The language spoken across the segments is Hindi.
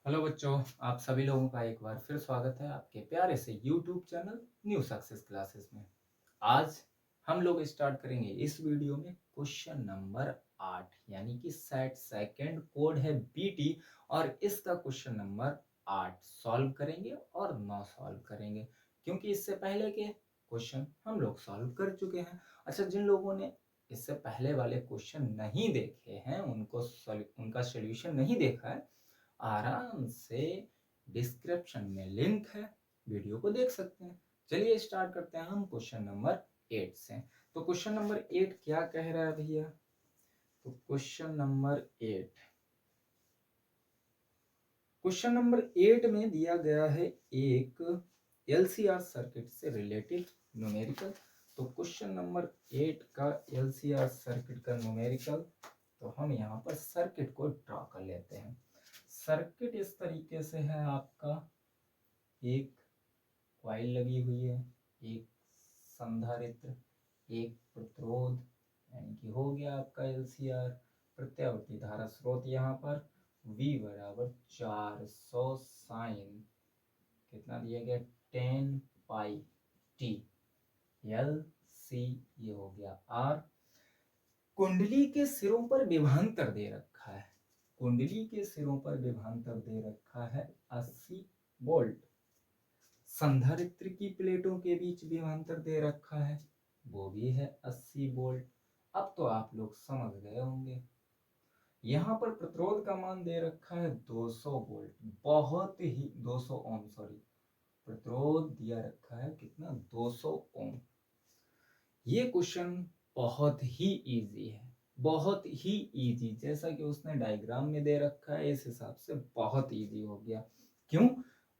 हेलो बच्चों, आप सभी लोगों का एक बार फिर स्वागत है आपके प्यारे से YouTube channel new success classes में। आज हम लोग स्टार्ट करेंगे इस वीडियो में क्वेश्चन नंबर 8 यानी कि सेट सेकंड कोड है बीटी और इसका क्वेश्चन नंबर 8 सॉल्व करेंगे और 9 सॉल्व करेंगे क्योंकि इससे पहले के क्वेश्चन हम लोग सॉल्व कर चुके हैं। अच्छा, जिन लोगों ने इससे पहले वाले क्वेश्चन नहीं देखे हैं उनका सोल्यूशन नहीं देखा है, आराम से डिस्क्रिप्शन में लिंक है, वीडियो को देख सकते हैं। चलिए स्टार्ट करते हैं हम क्वेश्चन नंबर 8 से। तो क्वेश्चन नंबर 8 क्या कह रहा है भैया? तो क्वेश्चन नंबर 8 में दिया गया है एक एलसीआर सर्किट से रिलेटेड न्यूमेरिकल। तो क्वेश्चन नंबर 8 का एलसीआर सर्किट का न्यूमेरिकल, तो हम यहाँ पर सर्किट को ड्रॉ कर लेते हैं। सर्किट इस तरीके से है आपका, एक कॉइल लगी हुई है, एक संधारित्र, एक प्रतिरोध, यानी कि हो गया आपका एलसीआर। प्रत्यावर्ती धारा स्रोत यहाँ पर V बराबर 400 साइन कितना दिया गया 10 पाई टी एल सी, ये हो गया R। कुंडली के सिरों पर विभवांतर दे रखा है, कुंडली के सिरों पर विभवांतर दे रखा है 80 वोल्ट। संधारित्र की प्लेटों के बीच विभवांतर दे रखा है, वो भी है 80 वोल्ट। अब तो आप लोग समझ गए होंगे। यहाँ पर प्रतिरोध का मान दे रखा है 200 वोल्ट, बहुत ही 200 ओम, सॉरी, प्रतिरोध दिया रखा है कितना 200 ओम। ये क्वेश्चन बहुत ही इजी है, बहुत ही इजी, जैसा कि उसने डायग्राम में दे रखा है इस हिसाब से बहुत इजी हो गया। क्यों?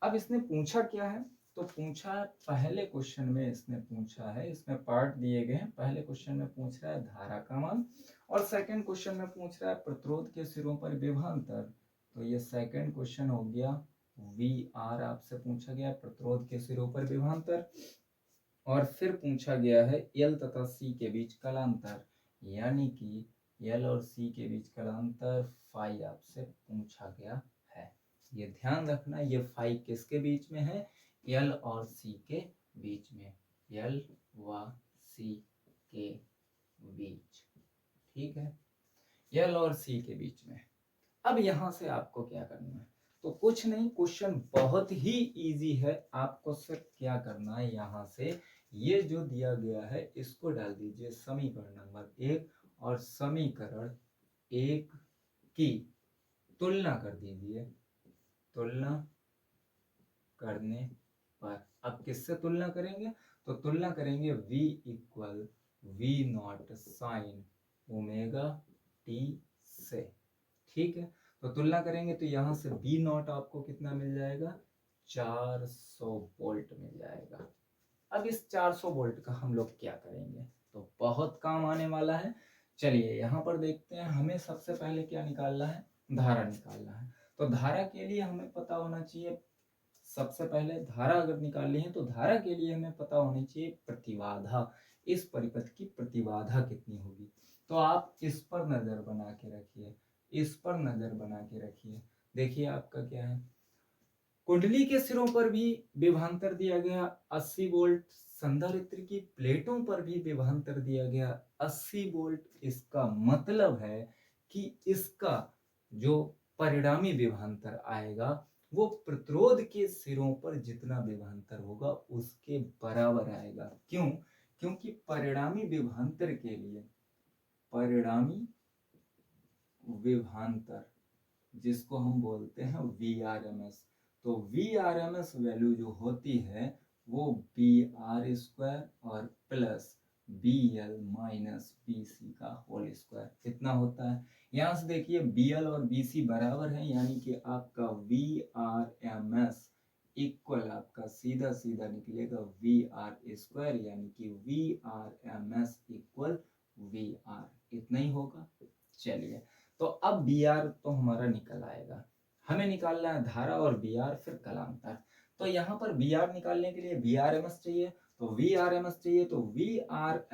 अब इसने पूछा क्या है? तो पूछा है पहले क्वेश्चन में, इसने पूछा है, इसमें पार्ट दिए गए हैं। पहले क्वेश्चन में पूछ रहा है धारा का मान और सेकंड क्वेश्चन में पूछ रहा है प्रतिरोध के सिरों पर विभवांतर। तो ये सेकंड क्वेश्चन हो गया वी आर, आपसे पूछा गया प्रतिरोध के सिरों पर विभवांतर। और फिर पूछा गया है एल तथा सी के बीच कलांतर, यानी कि एल और सी के बीच कलांतर फाई आपसे पूछा गया है। ये ध्यान रखना, ये फाई किसके बीच में है? एल और सी के बीच में, एल व सी के बीच, ठीक है, एल और सी के बीच में। अब यहां से आपको क्या करना है? तो कुछ नहीं, क्वेश्चन बहुत ही इजी है। आपको सिर्फ क्या करना है, यहां से ये जो दिया गया है इसको डाल दीजिए समीकरण नंबर 1 और समीकरण 1 की तुलना कर दीजिए। तुलना करने पर अब किससे तुलना करेंगे? तो तुलना करेंगे V equal V not sine omega T से, ठीक है। तो तुलना करेंगे तो यहाँ से V नॉट आपको कितना मिल जाएगा? 400 वोल्ट मिल जाएगा। अब इस 400 वोल्ट का हम लोग क्या करेंगे? तो बहुत काम आने वाला है। चलिए यहाँ पर देखते हैं, हमें सबसे पहले क्या निकालना है? धारा निकालना है। तो धारा के लिए हमें पता होना चाहिए, सबसे पहले धारा अगर निकालनी है तो धारा के लिए हमें पता होनी चाहिए प्रतिबाधा, इस परिपथ की प्रतिबाधा कितनी होगी। तो आप इस पर नजर बना के रखिए, इस पर नजर बना के रखिए। देखिए आपका क्या है, कुंडली के सिरों पर भी विभवांतर दिया गया 80 वोल्ट, संधारित्र की प्लेटों पर भी विभवांतर दिया गया 80 वोल्ट। इसका मतलब है कि इसका जो परिणामी विभवांतर आएगा वो प्रतिरोध के सिरों पर जितना विभवांतर होगा उसके बराबर आएगा। क्यों? क्योंकि परिणामी विभवांतर के लिए, परिणामी विभवांतर जिसको हम बोलते हैं VRMS, तो VRMS वैल्यू जो होती है वो BR² और प्लस BL माइनस BC का होल स्क्वायर कितना होता है? यहाँ से देखिए BL और BC बराबर है, यानी कि आपका VRMS इक्वल आपका सीधा सीधा निकलेगा VR², यानी कि VRMS इक्वल VR, इतना ही होगा। चलिए, तो अब बी आर तो हमारा निकल आएगा, हमें निकालना है धारा और बी आर फिर कलांतर। तो यहाँ पर बी आर निकालने के लिए वी आर एम एस चाहिए, तो वी आर एम एस चाहिए, तो V R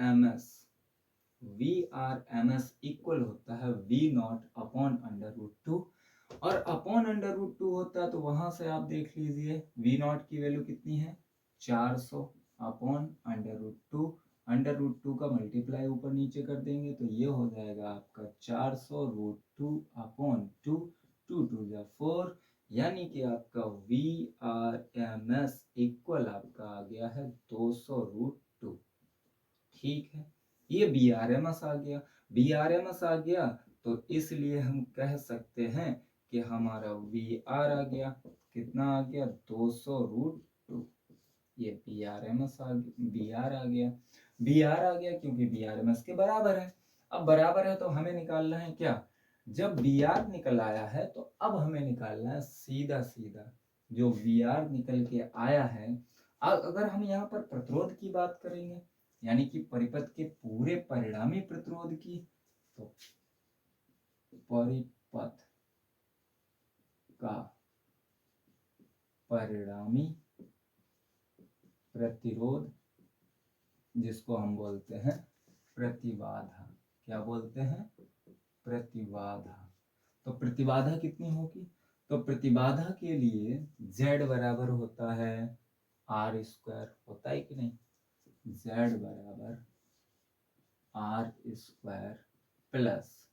M S equal होता है V naught upon under root 2, और अपॉन अंडर रूट 2 होता जाएगा तो वहां से आप देख लीजिए वी नॉट की वैल्यू कितनी है 400 अपॉन √2। √2 का मल्टीप्लाई ऊपर नीचे कर देंगे तो ये हो जाएगा आपका 400 √2 अपॉन 2, 2 2 जा 4, यानी कि आपका VRMS इक्वल आपका आ गया है 200 √2। ठीक है, ये BRMS आ गया। BRMS आ गया तो इसलिए हम कह सकते हैं कि हमारा VR आ गया, कितना आ गया 200 √2। ये BRMS आ BR आ गया, BR आ गया क्योंकि BRMS के बराबर है। अब बराबर है तो हमें निकालना है क्या, जब BR निकल आया है तो अब हमें निकालना है सीधा सीधा जो VR निकल के आया है। अगर हम यहाँ पर प्रतिरोध की बात करेंगे यानी कि परिपथ के पूरे परिणामी प्रतिरोध की, तो परिपथ का परिणामी प्रतिरोध जिसको हम बोलते हैं प्रतिबाधा, क्या बोलते हैं प्रतिबाधा। तो प्रतिबाधा कितनी होगी, तो प्रतिबाधा के लिए Z बराबर होता है R², होता है कि नहीं, Z बराबर R² plus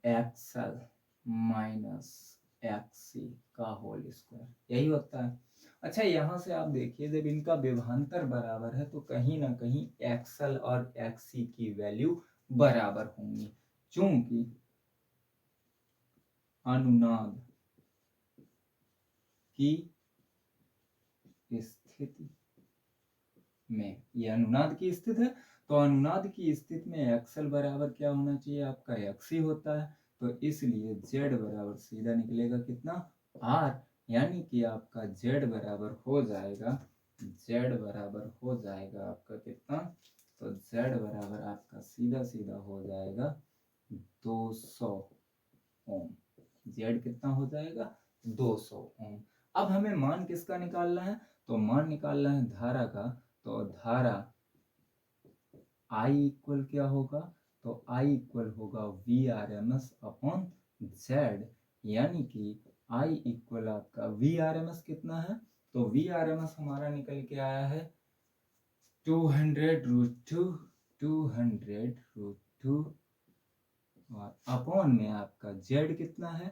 XL minus XC का होल स्क्वायर, यही होता है। अच्छा यहाँ से आप देखिए जब इनका विभवांतर बराबर है तो कहीं ना कहीं XL और XC की वैल्यू बराबर होंगी, चूंकि अनुनाद की स्थिति में, ये अनुनाद की स्थिति है तो अनुनाद की स्थिति में XL बराबर क्या होना चाहिए आपका XC होता है, तो इसलिए Z बराबर सीधा निकलेगा कितना R, यानी कि आपका Z बराबर हो जाएगा, Z बराबर हो जाएगा आपका कितना, तो Z बराबर आपका सीधा सीधा हो जाएगा 200 ओम। Z कितना हो जाएगा 200 ओम। अब हमें मान किसका निकालना है, तो मान निकालना है धारा का, तो धारा I इक्वल क्या होगा, तो I इक्वल होगा VRMS अपॉन Z, यानी कि I इक्वल आपका VRMS कितना है, तो VRMS हमारा निकल के आया है 200 √2 और अपॉन में आपका Z कितना है,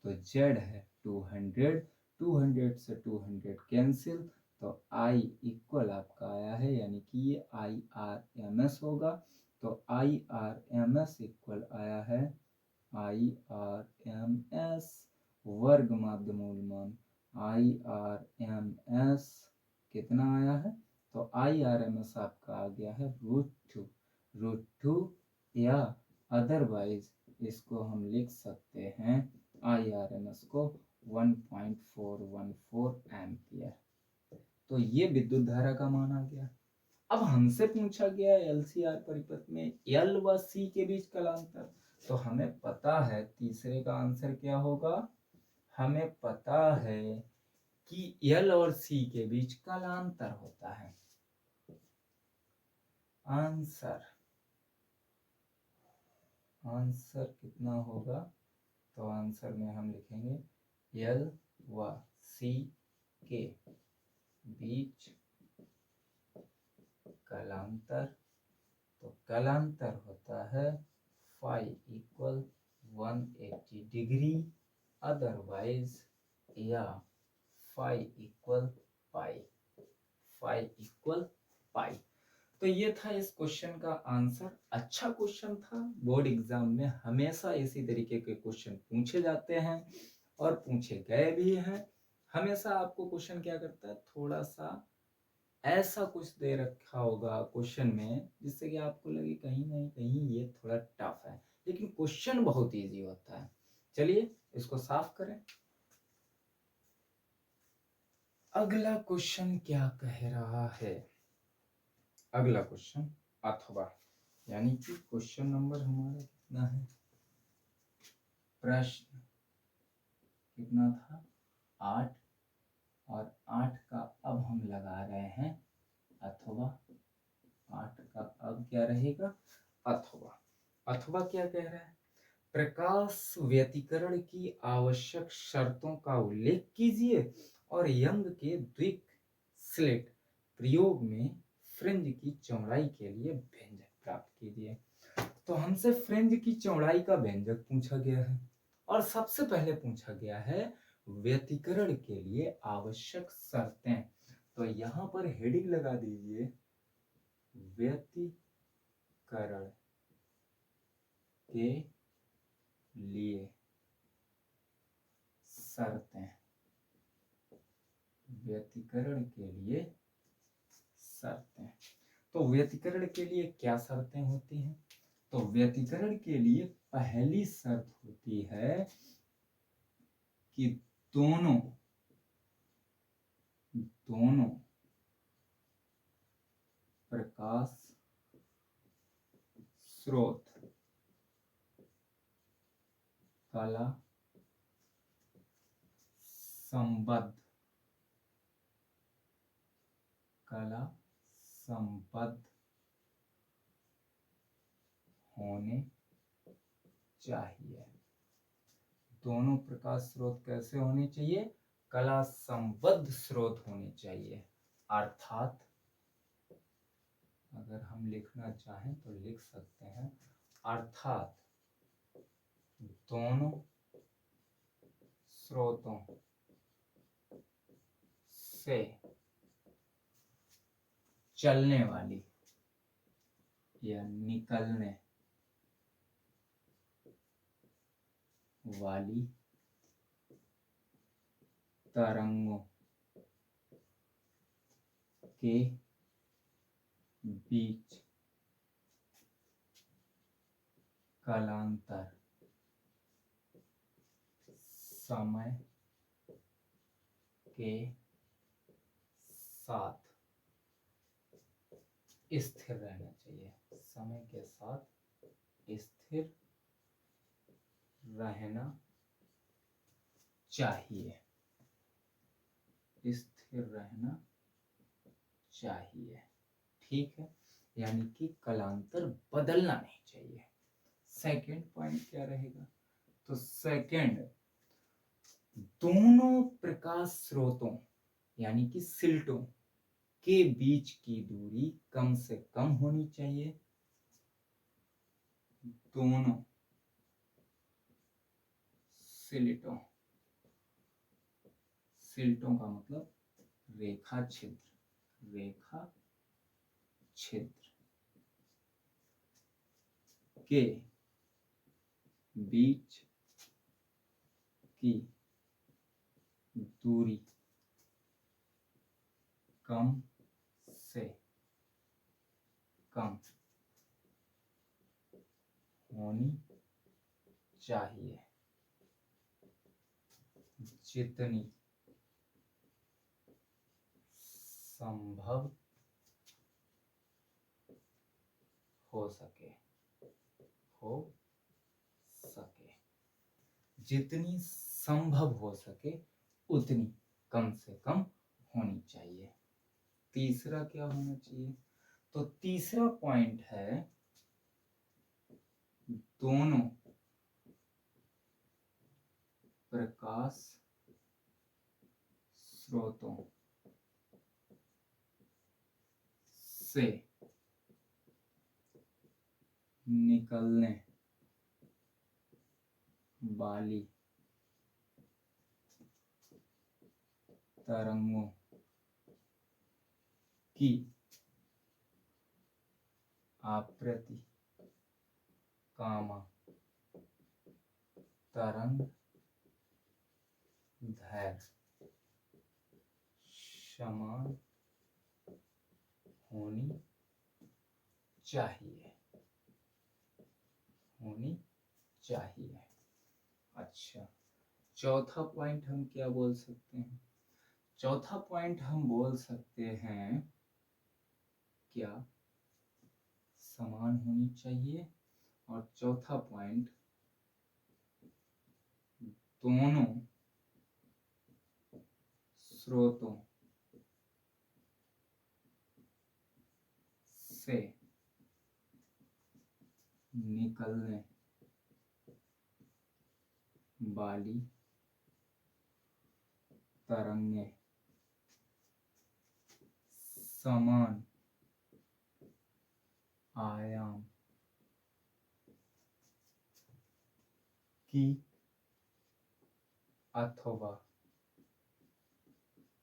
तो Z है 200, 200 से 200 कैंसिल, तो I इक्वल आपका आया है, यानी कि ये IRMS होगा, तो IRMS इक्वल आया है IRMS वर्ग माध्य मूल मान IRMS कितना आया है, तो IRMS आपका आ गया है √2 या अदरवाइज इसको हम लिख सकते हैं IRMS को 1.414 एम्पियर। तो ये विद्युत धारा का मान आ गया। अब हमसे पूछा गया LCR परिपथ में L व C के बीच कलांतर, तो हमें पता है तीसरे का आंसर क्या होगा, हमें पता है कि L और C के बीच कलांतर होता है। आंसर कितना होगा, तो आंसर में हम लिखेंगे L व C के बीच कलांतर, तो कलांतर होता है phi इक्वल 180 डिग्री, अदरवाइज या phi इक्वल पाई। तो ये था इस क्वेश्चन का आंसर। अच्छा क्वेश्चन था, बोर्ड एग्जाम में हमेशा इसी तरीके के क्वेश्चन पूछे जाते हैं और पूछे गए भी हैं। हमेशा आपको क्वेश्चन क्या करता है, थोड़ा सा ऐसा कुछ दे रखा होगा क्वेश्चन में जिससे कि आपको लगे कहीं ना कहीं ये थोड़ा टफ है, लेकिन क्वेश्चन बहुत इजी होता है। चलिए इसको साफ करें। अगला क्वेश्चन क्या कह रहा है, अगला क्वेश्चन अथवा, यानी कि क्वेश्चन नंबर हमारा कितना है, प्रश्न कितना था 8, और 8 का अब हम लगा रहे हैं अथवा, 8 का अब क्या रहेगा अथवा। अथवा क्या कह रहा है, प्रकाश व्यतिकरण की आवश्यक शर्तों का उल्लेख कीजिए और यंग के द्विक स्लिट प्रयोग में फ्रिंज की चौड़ाई के लिए व्यंजक प्राप्त कीजिए। तो हमसे फ्रिंज की चौड़ाई का व्यंजक पूछा गया है और सबसे पहले पूछा गया है व्यतिकरण के लिए आवश्यक शर्तें। तो यहां पर हेडिंग लगा दीजिए व्यतिकरण के लिए शर्तें। व्यतिकरण के लिए शर्तें। तो व्यतिकरण के लिए क्या शर्तें होती हैं? तो व्यतिकरण के लिए पहली शर्त होती है कि दोनों प्रकाश स्रोत कला संबद्ध होने चाहिए। दोनों प्रकाश स्रोत कैसे होने चाहिए? कला संबद्ध स्रोत होने चाहिए। अर्थात अगर हम लिखना चाहें तो लिख सकते हैं, अर्थात दोनों स्रोतों से चलने वाली या निकलने वाली तरंगों के बीच कालांतर समय के साथ स्थिर रहना चाहिए। समय के साथ स्थिर रहना चाहिए। स्थिर रहना चाहिए। ठीक है, यानी कि कालांतर बदलना नहीं चाहिए। सेकंड पॉइंट क्या रहेगा? तो सेकंड, दोनों प्रकाश स्रोतों यानी कि सिल्टों के बीच की दूरी कम से कम होनी चाहिए। दोनों सिल्टों का मतलब रेखा छिद्र के बीच की दूरी कम से कम होनी चाहिए। जितनी संभव हो सके जितनी संभव हो सके उतनी कम से कम होनी चाहिए। तीसरा क्या होना चाहिए? तो तीसरा पॉइंट है दोनों प्रकाश स्रोतों से निकलने वाली तरंगों की आवृत्ति तरंग दैर्घ्य समान होनी चाहिए। अच्छा, चौथा पॉइंट हम क्या बोल सकते हैं? चौथा पॉइंट हम बोल सकते हैं क्या? समान होनी चाहिए। और चौथा पॉइंट, दोनों स्रोतों से निकलने वाली तरंगें समान आयाम की अथवा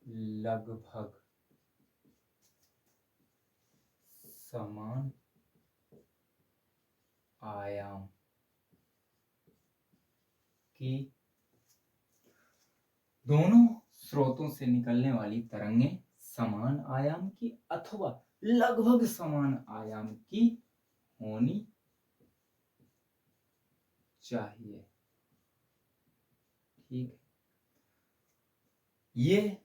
लगभग समान आयाम की दोनों स्रोतों से निकलने वाली तरंगें समान आयाम की अथवा लगभग समान आयाम की होनी चाहिए। ठीक है, ये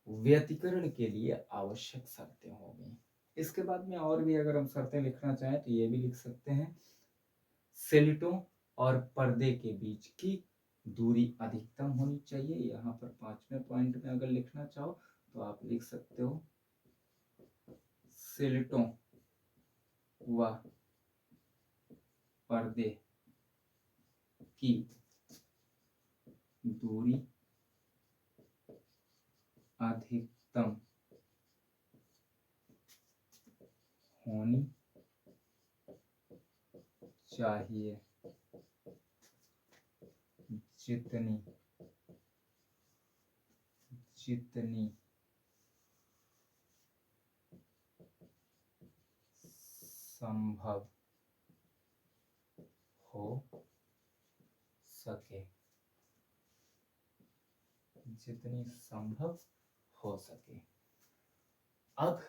व्यतिकरण के लिए आवश्यक शर्तें हो गई। इसके बाद में और भी अगर हम शर्तें लिखना चाहें तो ये भी लिख सकते हैं। स्लिटों और पर्दे के बीच की दूरी अधिकतम होनी चाहिए। यहाँ पर 5वें पॉइंट में अगर लिखना चाहो तो आप लिख सकते हो स्लिटों व पर्दे की दूरी अधिकतम होनी चाहिए जितनी संभव हो सके, जितनी संभव हो सके। अब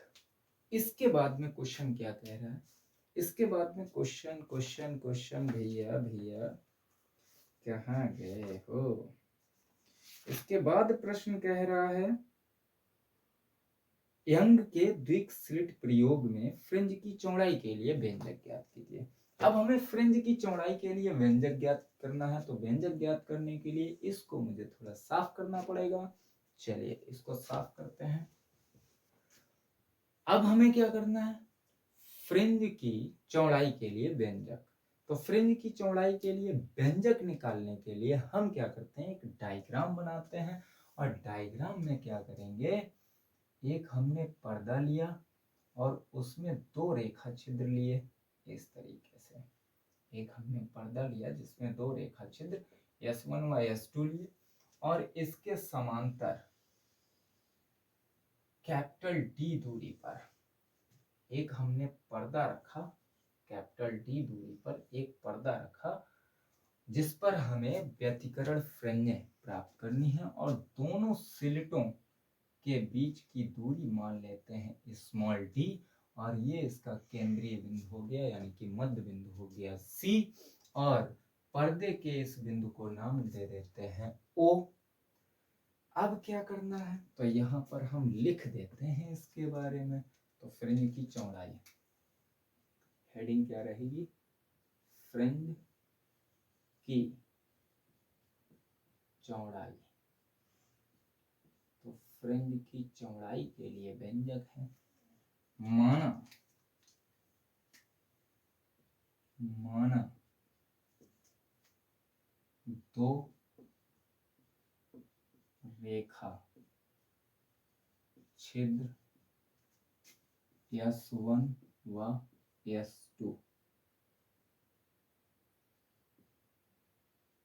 इसके बाद में क्वेश्चन क्या कह रहा है? इसके बाद में क्वेश्चन भैया कहाँ गए हो? इसके बाद प्रश्न कह रहा है यंग के द्विक स्लिट प्रयोग में फ्रिंज की चौड़ाई के लिए व्यंजक ज्ञात कीजिए। अब हमें फ्रिंज की चौड़ाई के लिए व्यंजक ज्ञात करना है, तो व्यंजक ज्ञात करने के लिए इसको मुझे थोड़ा साफ करना पड़ेगा। चलिए इसको साफ करते हैं। अब हमें क्या करना है? फ्रिंज की चौड़ाई के लिए व्यंजक। तो फ्रिंज की चौड़ाई के लिए व्यंजक निकालने के लिए हम क्या करते हैं? एक डायग्राम बनाते हैं, और डायग्राम में क्या करेंगे? एक हमने पर्दा लिया और उसमें 2 रेखा छिद्र लिए। इस तरीके से एक हमने पर्दा लिया जिसमें 2 रेखा छिद्र S1 व S2 लिए, और इसके समांतर कैपिटल D दूरी पर एक हमने पर्दा रखा। कैपिटल D दूरी पर एक पर्दा रखा जिस पर हमें व्यतिकरण फ्रिंजें प्राप्त करनी है, और दोनों स्लिटों के बीच की दूरी मान लेते हैं स्मॉल d, और ये इसका केंद्रीय बिंदु हो गया, यानी कि मध्य बिंदु हो गया C, और पर्दे के इस बिंदु को नाम दे देते हैं O। अब क्या करना है? तो यहाँ पर हम लिख देते हैं इसके बारे में। तो फ्रिंज की चौड़ाई, हेडिंग क्या रहेगी? फ्रिंज की चौड़ाई। तो फ्रिंज की चौड़ाई के लिए व्यंजक है माना 2 रेखा छिद्र S1 व S2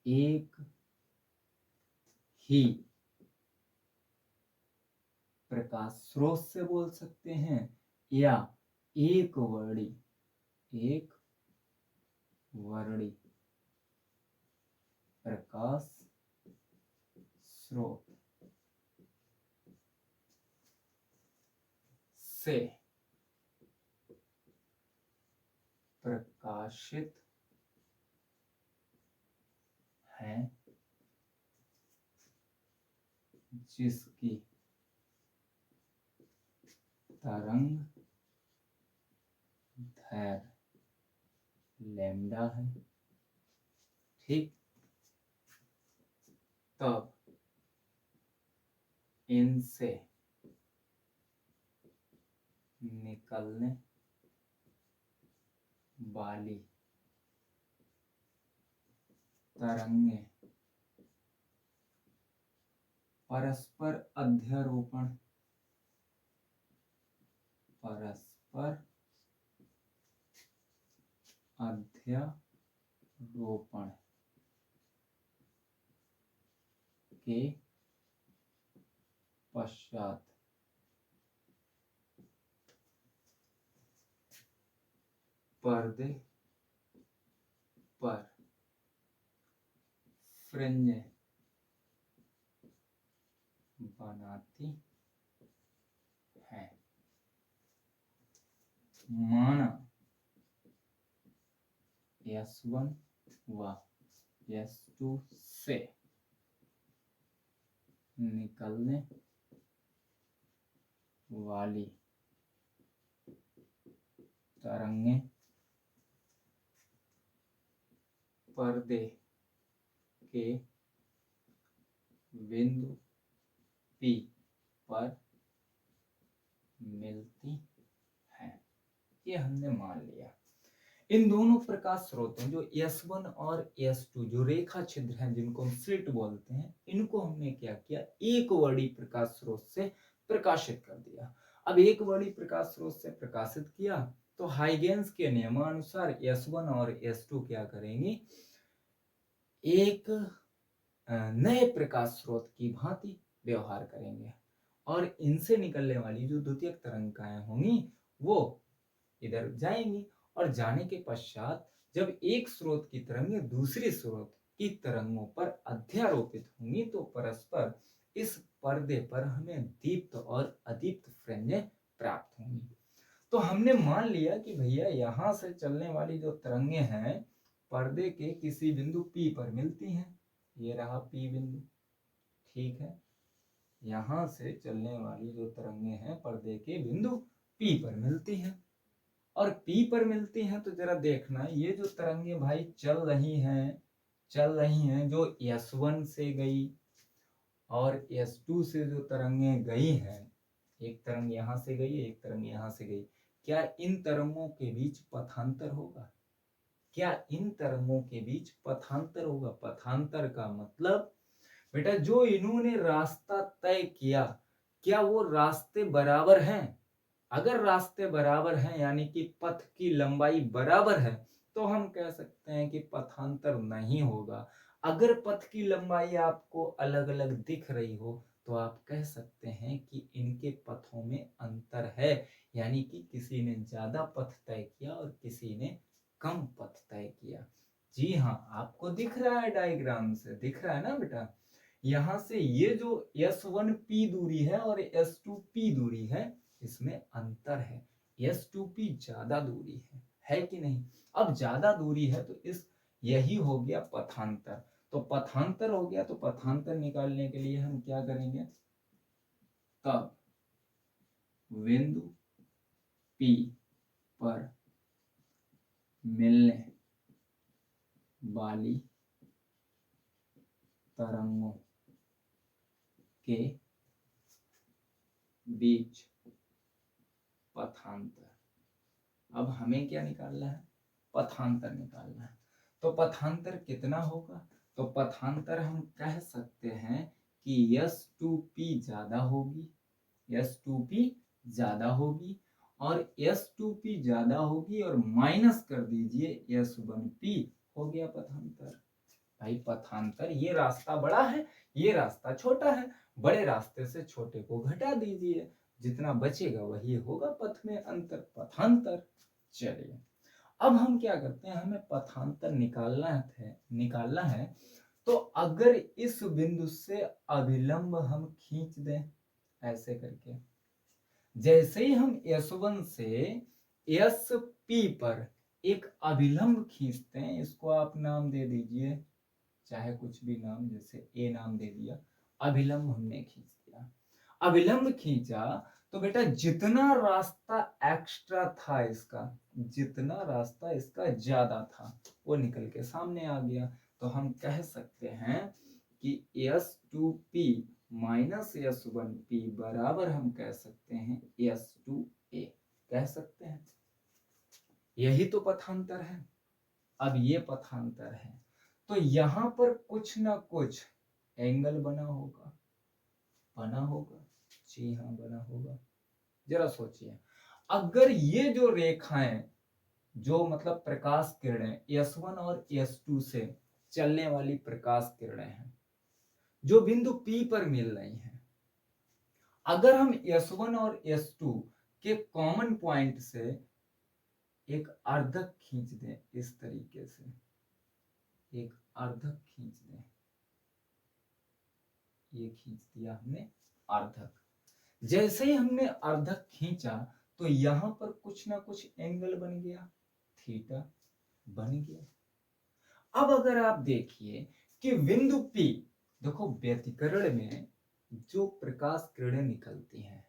एक ही प्रकाश स्रोत से बोल सकते हैं, या एक वर्णी प्रकाश स्रोत से प्रकाशित है, जिसकी तरंग दैर्घ्य लैम्डा है। ठीक, तब इनसे निकलने वाली तरंगें परस्पर अध्यारोपण, परस्पर अध्यारोपण के पश्चात पर्दे पर फ्रिंज बनाती है। माना S1 व S2 से निकलने वाली तरंगें पर्दे के बिंदु P पर मिलती है। ये हमने मान लिया। इन दोनों प्रकाश स्रोतों जो S1 और S2 जो रेखा छिद्र हैं जिनको हम स्लिट बोलते हैं, इनको हमने क्या किया, एक वर्णी प्रकाश स्रोत से प्रकाशित कर दिया। अब एक वर्णी प्रकाश स्रोत से प्रकाशित किया तो हाइगेंस के नियमानुसार S1 और S2 क्या करेंगे, एक नए प्रकाश स्रोत की भांति व्यवहार करेंगे और इनसे निकलने वाली जो द्वितीयक तरंगिकाएं होंगी वो इधर जाएंगी और जाने के पश्चात जब एक स्रोत की तरंगें दूसरे स्रोत की तरंगों पर अध्यारोपित होंगी तो परस्पर इस पर्दे पर हमें दीप्त और अदीप्त फ्रिंजें प्राप्त होंगी। तो हमने मान लिया कि भैया यहां से चलने वाली जो तरंगें हैं पर्दे के किसी बिंदु P पर मिलती हैं। ये रहा P बिंदु, ठीक है। यहां से चलने वाली जो तरंगें हैं पर्दे के बिंदु P पर मिलती हैं और P पर मिलती हैं तो जरा देखना ये जो तरंगें भाई चल रही हैं जो S1 से गई और S2 से जो तरंगें गई हैं, एक तरंग यहां से गई, एक तरंग यहां से गई, क्या इन तरंगों के बीच पथांतर होगा? क्या इन तरंगों के बीच पथांतर होगा? पथांतर का मतलब बेटा जो इन्होंने रास्ता तय किया क्या वो रास्ते बराबर हैं? अगर रास्ते बराबर हैं यानी कि पथ की लंबाई बराबर है तो हम कह सकते हैं कि पथांतर नहीं होगा। अगर पथ की लंबाई आपको अलग अलग दिख रही हो तो आप कह सकते हैं कि इनके पथों में अंतर है, यानी कि किसी ने ज्यादा पथ तय किया और किसी ने कम पथ तय किया। जी हाँ, आपको दिख रहा है, डायग्राम से दिख रहा है ना बेटा। यहां से ये जो S1P दूरी है और S2P दूरी है इसमें अंतर है। S2P ज्यादा दूरी है कि नहीं? अब ज्यादा दूरी है तो इस यही हो गया पथांतर। तो पथांतर हो गया तो पथांतर निकालने के लिए हम क्या करेंगे, तब बिंदु P पर मिलने वाली तरंगों के बीच पथांतर। अब हमें क्या निकालना है, पथांतर निकालना है। तो पथांतर कितना होगा, तो पथांतर हम कह सकते हैं कि S2P ज्यादा होगी, S2P ज्यादा होगी और S2P ज्यादा होगी और माइनस कर दीजिए S1P, हो गया पथांतर। भाई पथांतर, ये रास्ता बड़ा है ये रास्ता छोटा है, बड़े रास्ते से छोटे को घटा दीजिए, जितना बचेगा वही होगा पथ में अंतर, पथांतर। चलिए अब हम क्या करते हैं, हमें पथांतर निकालना है तो अगर इस बिंदु से अभिलंब हम खींच दें ऐसे करके, जैसे ही हम S1 से SP पर एक अभिलंब खींचते हैं, इसको आप नाम दे दीजिए चाहे कुछ भी नाम, जैसे A नाम दे दिया, अभिलंब हमने खींच दिया। अभिलंब खींचा तो बेटा जितना रास्ता एक्स्ट्रा था इसका, जितना रास्ता इसका ज्यादा था वो निकल के सामने आ गया। तो हम कह सकते हैं कि S2P माइनस S1P बराबर हम कह सकते हैं S2A, कह सकते हैं। यही तो पथांतर है। अब ये पथांतर है तो यहां पर कुछ ना कुछ एंगल बना होगा, बना होगा? जी हाँ, बना होगा। जरा सोचिए, अगर ये जो रेखाएं, जो मतलब प्रकाश किरणें S1 और S2 से चलने वाली प्रकाश किरणें हैं, जो बिंदु P पर मिल रही हैं, अगर हम S1 और S2 के कॉमन पॉइंट से एक अर्धक खींच दें, इस तरीके से एक अर्धक खींच दें, ये खींच दिया हमने अर्धक। जैसे ही हमने अर्धक खींचा तो यहां पर कुछ ना कुछ एंगल बन गया, थीटा बन गया। अब अगर आप देखिए कि बिंदु P, देखो व्यतिकरण में जो प्रकाश किरणें निकलती हैं,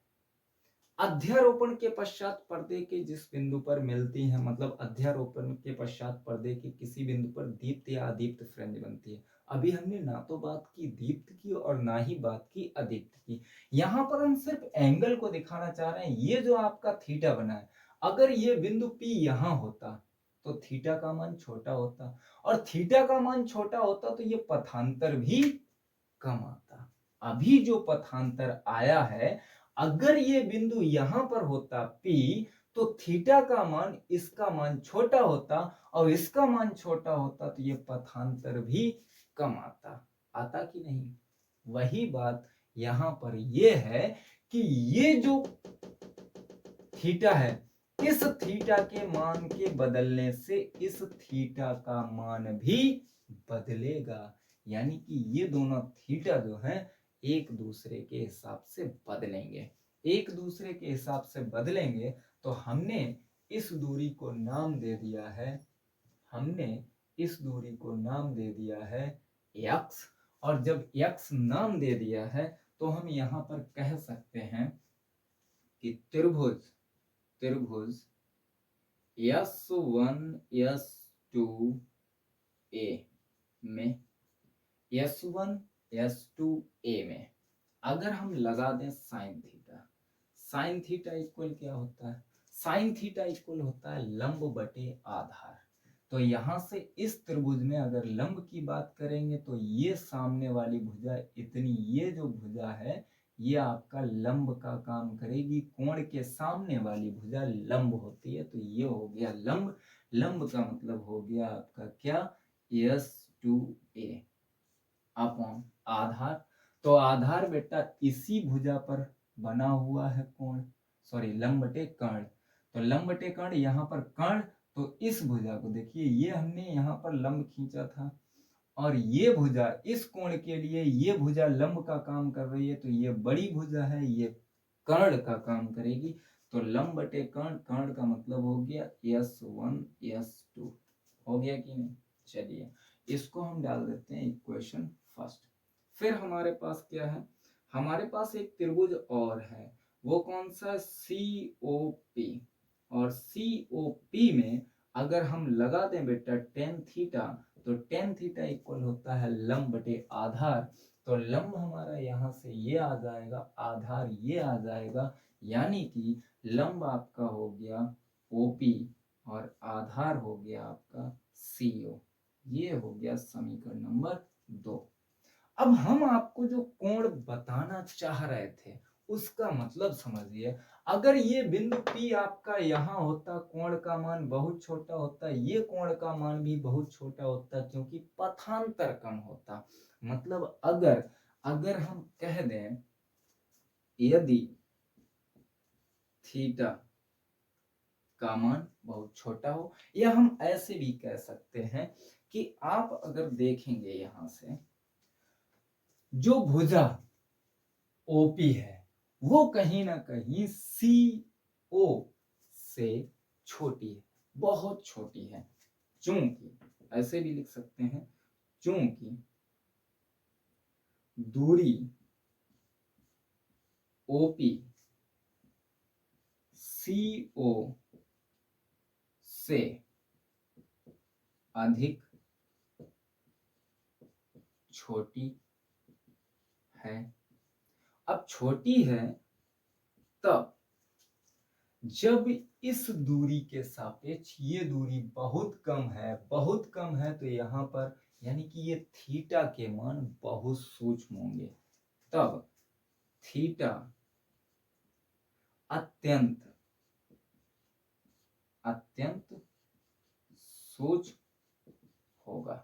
अध्यारोपण के पश्चात पर्दे के जिस बिंदु पर मिलती हैं, मतलब अध्यारोपण के पश्चात पर्दे के किसी बिंदु पर दीप्त या अदीप्त फ्रिंज बनती है। अभी हमने ना तो बात की दीप्त की और ना ही बात की अदीप्त की। यहां पर हम सिर्फ एंगल को दिखाना चाह रहे हैं। ये जो आपका थीटा बना है, अगर ये बिंदु P यहां होता तो थीटा का मान छोटा होता, और थीटा का मान छोटा होता तो ये पथांतर भी कम आता। अभी जो पथांतर आया है, अगर ये बिंदु यहां पर होता P, तो थीटा का मान, इसका मान छोटा होता, और इसका मान छोटा होता तो ये पथांतर भी कम आता। आता कि नहीं? वही बात यहां पर ये है कि ये जो थीटा है, इस थीटा के मान के बदलने से इस थीटा का मान भी बदलेगा। यानी कि ये दोनों थीटा जो है एक दूसरे के हिसाब से बदलेंगे। एक दूसरे के हिसाब से बदलेंगे तो हमने इस दूरी को नाम दे दिया है, हमने इस दूरी को नाम दे दिया है x। और जब x नाम दे दिया है तो हम यहां पर कह सकते हैं कि त्रिभुज S1 S2 A में, S1 S2 A में अगर हम लगा दें sine theta, sine theta equal क्या होता है? साइन थीटा इक्वल होता है लंब बटे आधार। तो यहां से इस त्रिभुज में अगर लंब की बात करेंगे तो ये सामने वाली भुजा इतनी, ये जो भुजा है ये आपका लंब का काम करेगी। कोण के सामने वाली भुजा लंब होती है, तो ये हो गया लंब। लंब का मतलब हो गया आपका क्या? S2A अपॉन आधार। तो आधार बेटा इसी भुजा पर बना हुआ है कोण, सॉरी लंब बटे कर्ण। तो लंब बटे कर्ण, यहाँ पर कर्ण, तो इस भुजा को देखिए, ये हमने यहाँ पर लंब खींचा था, और ये भुजा इस कोण के लिए, ये भुजा लंब का काम कर रही है, तो ये बड़ी भुजा है, ये कर्ण का काम करेगी। तो लंब बटे कर्ण, कर्ण का मतलब हो गया S1 S2। हो गया कि नहीं? चलिए इसको हम डाल देते हैं इक्वेशन फर्स्ट। फिर हमारे पास क्या है? हमारे पास एक त्रिभुज और है, वो कौन सा? COP। और COP में अगर हम लगा दें बेटा टेन थीटा, तो टेन थीटा इक्वल होता है लंब बटे आधार। तो लंब हमारा यहाँ से ये आ जाएगा, आधार ये आ जाएगा, यानी कि लंब आपका हो गया OP और आधार हो गया आपका CO। ये हो गया समीकरण नंबर 2। अब हम आपको जो कोण बताना चाह रहे थे उसका मतलब समझिए। अगर ये बिंदु P आपका यहाँ होता, कोण का मान बहुत छोटा होता, ये कोण का मान भी बहुत छोटा होता, क्योंकि पथांतर कम होता। मतलब अगर हम कह दें यदि थीटा का मान बहुत छोटा हो, या हम ऐसे भी कह सकते हैं कि आप अगर देखेंगे यहां से जो भुजा OP है वो कहीं ना कहीं CO से छोटी है, बहुत छोटी है। चूंकि ऐसे भी लिख सकते हैं, चूंकि दूरी OP CO से अधिक छोटी है। अब छोटी है तब जब इस दूरी के सापेक्ष ये दूरी बहुत कम है, बहुत कम है, तो यहाँ पर यानी कि ये थीटा के मान बहुत सूक्ष्म होंगे। तब थीटा अत्यंत अत्यंत सूक्ष्म होगा।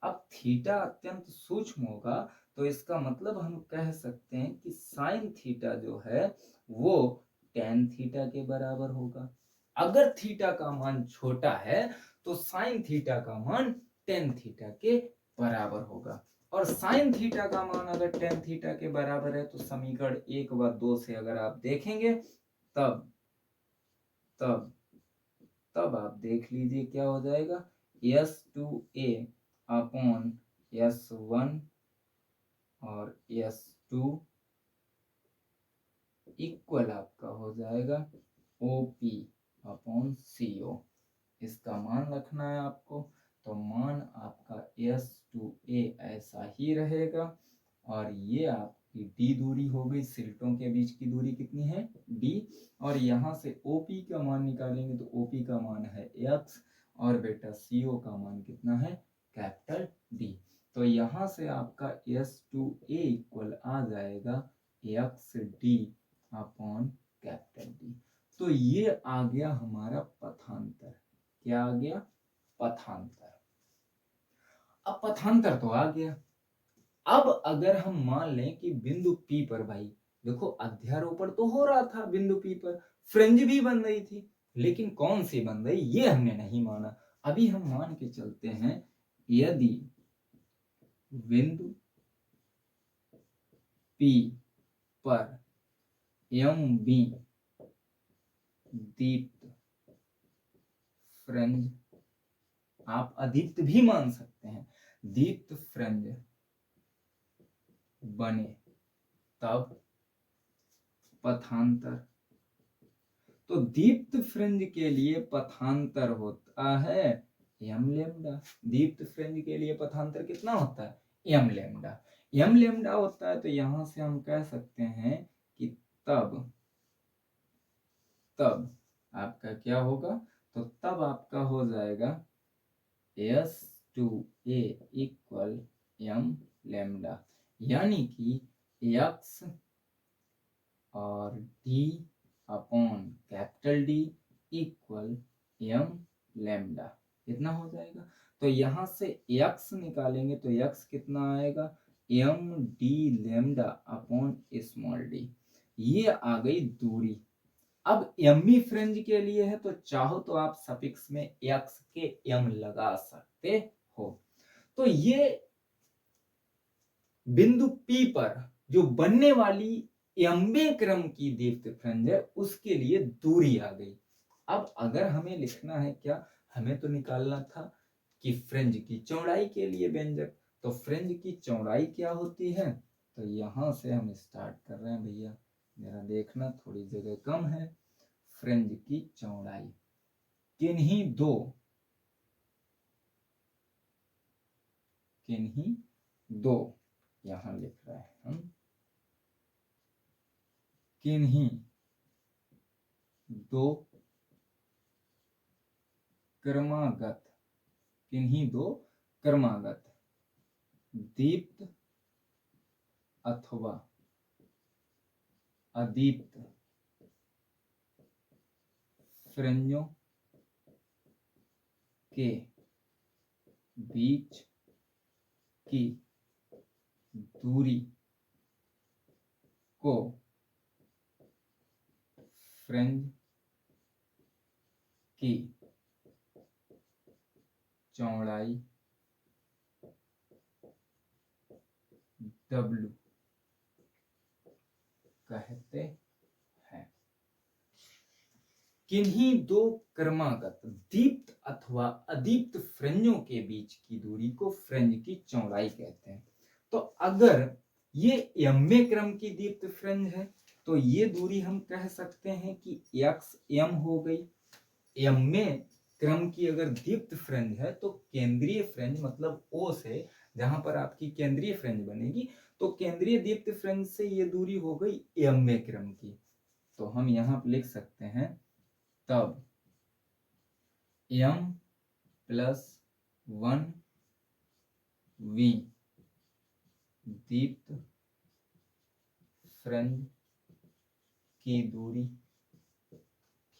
अब थीटा अत्यंत सूक्ष्म होगा तो इसका मतलब हम कह सकते हैं कि साइन थीटा जो है वो टेन थीटा के बराबर होगा। अगर थीटा का मान छोटा है तो साइन थीटा का मान टेन थीटा के बराबर होगा। और साइन थीटा का मान अगर टेन थीटा के बराबर है तो समीकरण 1 व 2 से अगर आप देखेंगे तब तब तब आप देख लीजिए क्या हो जाएगा, S2a अपॉन S1 और S2 इक्वल आपका हो जाएगा OP अपॉन CO। इसका मान रखना है आपको, तो मान आपका S2a ऐसा ही रहेगा और ये आपकी D दूरी हो गई, सिल्टों के बीच की दूरी कितनी है D, और यहाँ से OP का मान निकालेंगे तो OP का मान है X और बेटा CO का मान कितना है कैपिटल D। तो यहाँ से आपका S2a इक्वल आ जाएगा XD अपॉन कैपिटल D। तो ये आ गया हमारा पथांतर। क्या आ गया, पथांतर। अब पथांतर तो आ गया। अब अगर हम मान लें कि बिंदु P पर, भाई देखो अध्यारोपण तो हो रहा था बिंदु P पर, फ्रिंज भी बन रही थी, लेकिन कौन सी बन रही ये हमने नहीं माना। अभी हम मान के चलते हैं यदि बिंदु P पर MB दीप्त फ्रिंज, आप अदीप्त भी मान सकते हैं, दीप्त फ्रिंज बने तब पथांतर। तो दीप्त फ्रिंज के लिए पथांतर होता है m लैम्डा। दीप्त फ्रिंज के लिए पथांतर कितना होता है m लैम्डा। m लैम्डा होता है तो यहां से हम कह सकते हैं कि तब आपका क्या होगा, तो तब आपका हो जाएगा S2a इक्वल m लैम्डा, यानी कि x और d upon capital D equal m lambda, इतना हो जाएगा। तो यहां से x निकालेंगे तो x कितना आएगा m d lambda upon small d। ये आ गई दूरी। अब एमी फ्रिंज के लिए है तो चाहो तो आप सफिक्स में x के m लगा सकते हो। तो ये बिंदु P पर जो बनने वाली एम्बे क्रम की दीप्त फ्रिंज है उसके लिए दूरी आ गई। अब अगर हमें लिखना है क्या, हमें तो निकालना था कि फ्रिंज की चौड़ाई के लिए व्यंजक। तो फ्रिंज की चौड़ाई क्या होती है, तो यहां से हम स्टार्ट कर रहे हैं भैया, जरा देखना थोड़ी जगह कम है। फ्रिंज की चौड़ाई किन्हीं दो यहां लिख रहे हैं हम, किन्हीं दो क्रमागत दीप्त अथवा अदीप्त फ्रिंजों के बीच की दूरी को फ्रिंज की चौड़ाई W कहते हैं। किन्हीं दो क्रमागत दीप्त अथवा अदीप्त फ्रिंजों के बीच की दूरी को फ्रिंज की चौड़ाई कहते हैं। तो अगर ये एम्मे क्रम की दीप्त फ्रिंज है तो ये दूरी हम कह सकते हैं कि XM हो गई। एम्मे क्रम की अगर दीप्त फ्रिंज है तो केंद्रीय फ्रिंज मतलब O से जहां पर आपकी केंद्रीय फ्रिंज बनेगी, तो केंद्रीय दीप्त फ्रिंज से ये दूरी हो गई एम्मे क्रम की। तो हम यहां पर लिख सकते हैं तब M+1 V दीप्त फ्रिंज की दूरी,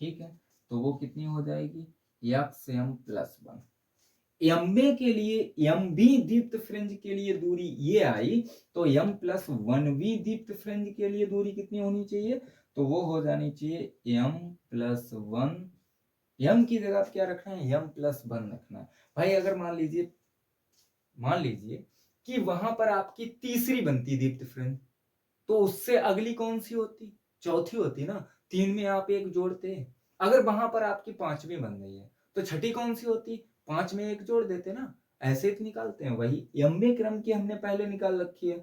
ठीक है, तो वो कितनी हो जाएगी, XM+1। एमबी के लिए, एमबी दीप्त फ्रिंज के लिए दूरी ये आई, तो M+1V दीप्त फ्रिंज के लिए दूरी कितनी होनी चाहिए, तो वो हो जानी चाहिए M+1। M की जगह क्या रखना है, M+1 रखना है भाई। अगर मान लीजिए कि वहां पर आपकी तीसरी बनती दीप्त फ्रिंज, तो उससे अगली कौन सी होती, चौथी होती ना, 3 में आप एक जोड़ते। अगर वहां पर आपकी 5वीं बन गई है तो छठी कौन सी होती, 5 में एक जोड़ देते ना, ऐसे तो निकालते हैं। वही एमवे क्रम की हमने पहले निकाल रखी है।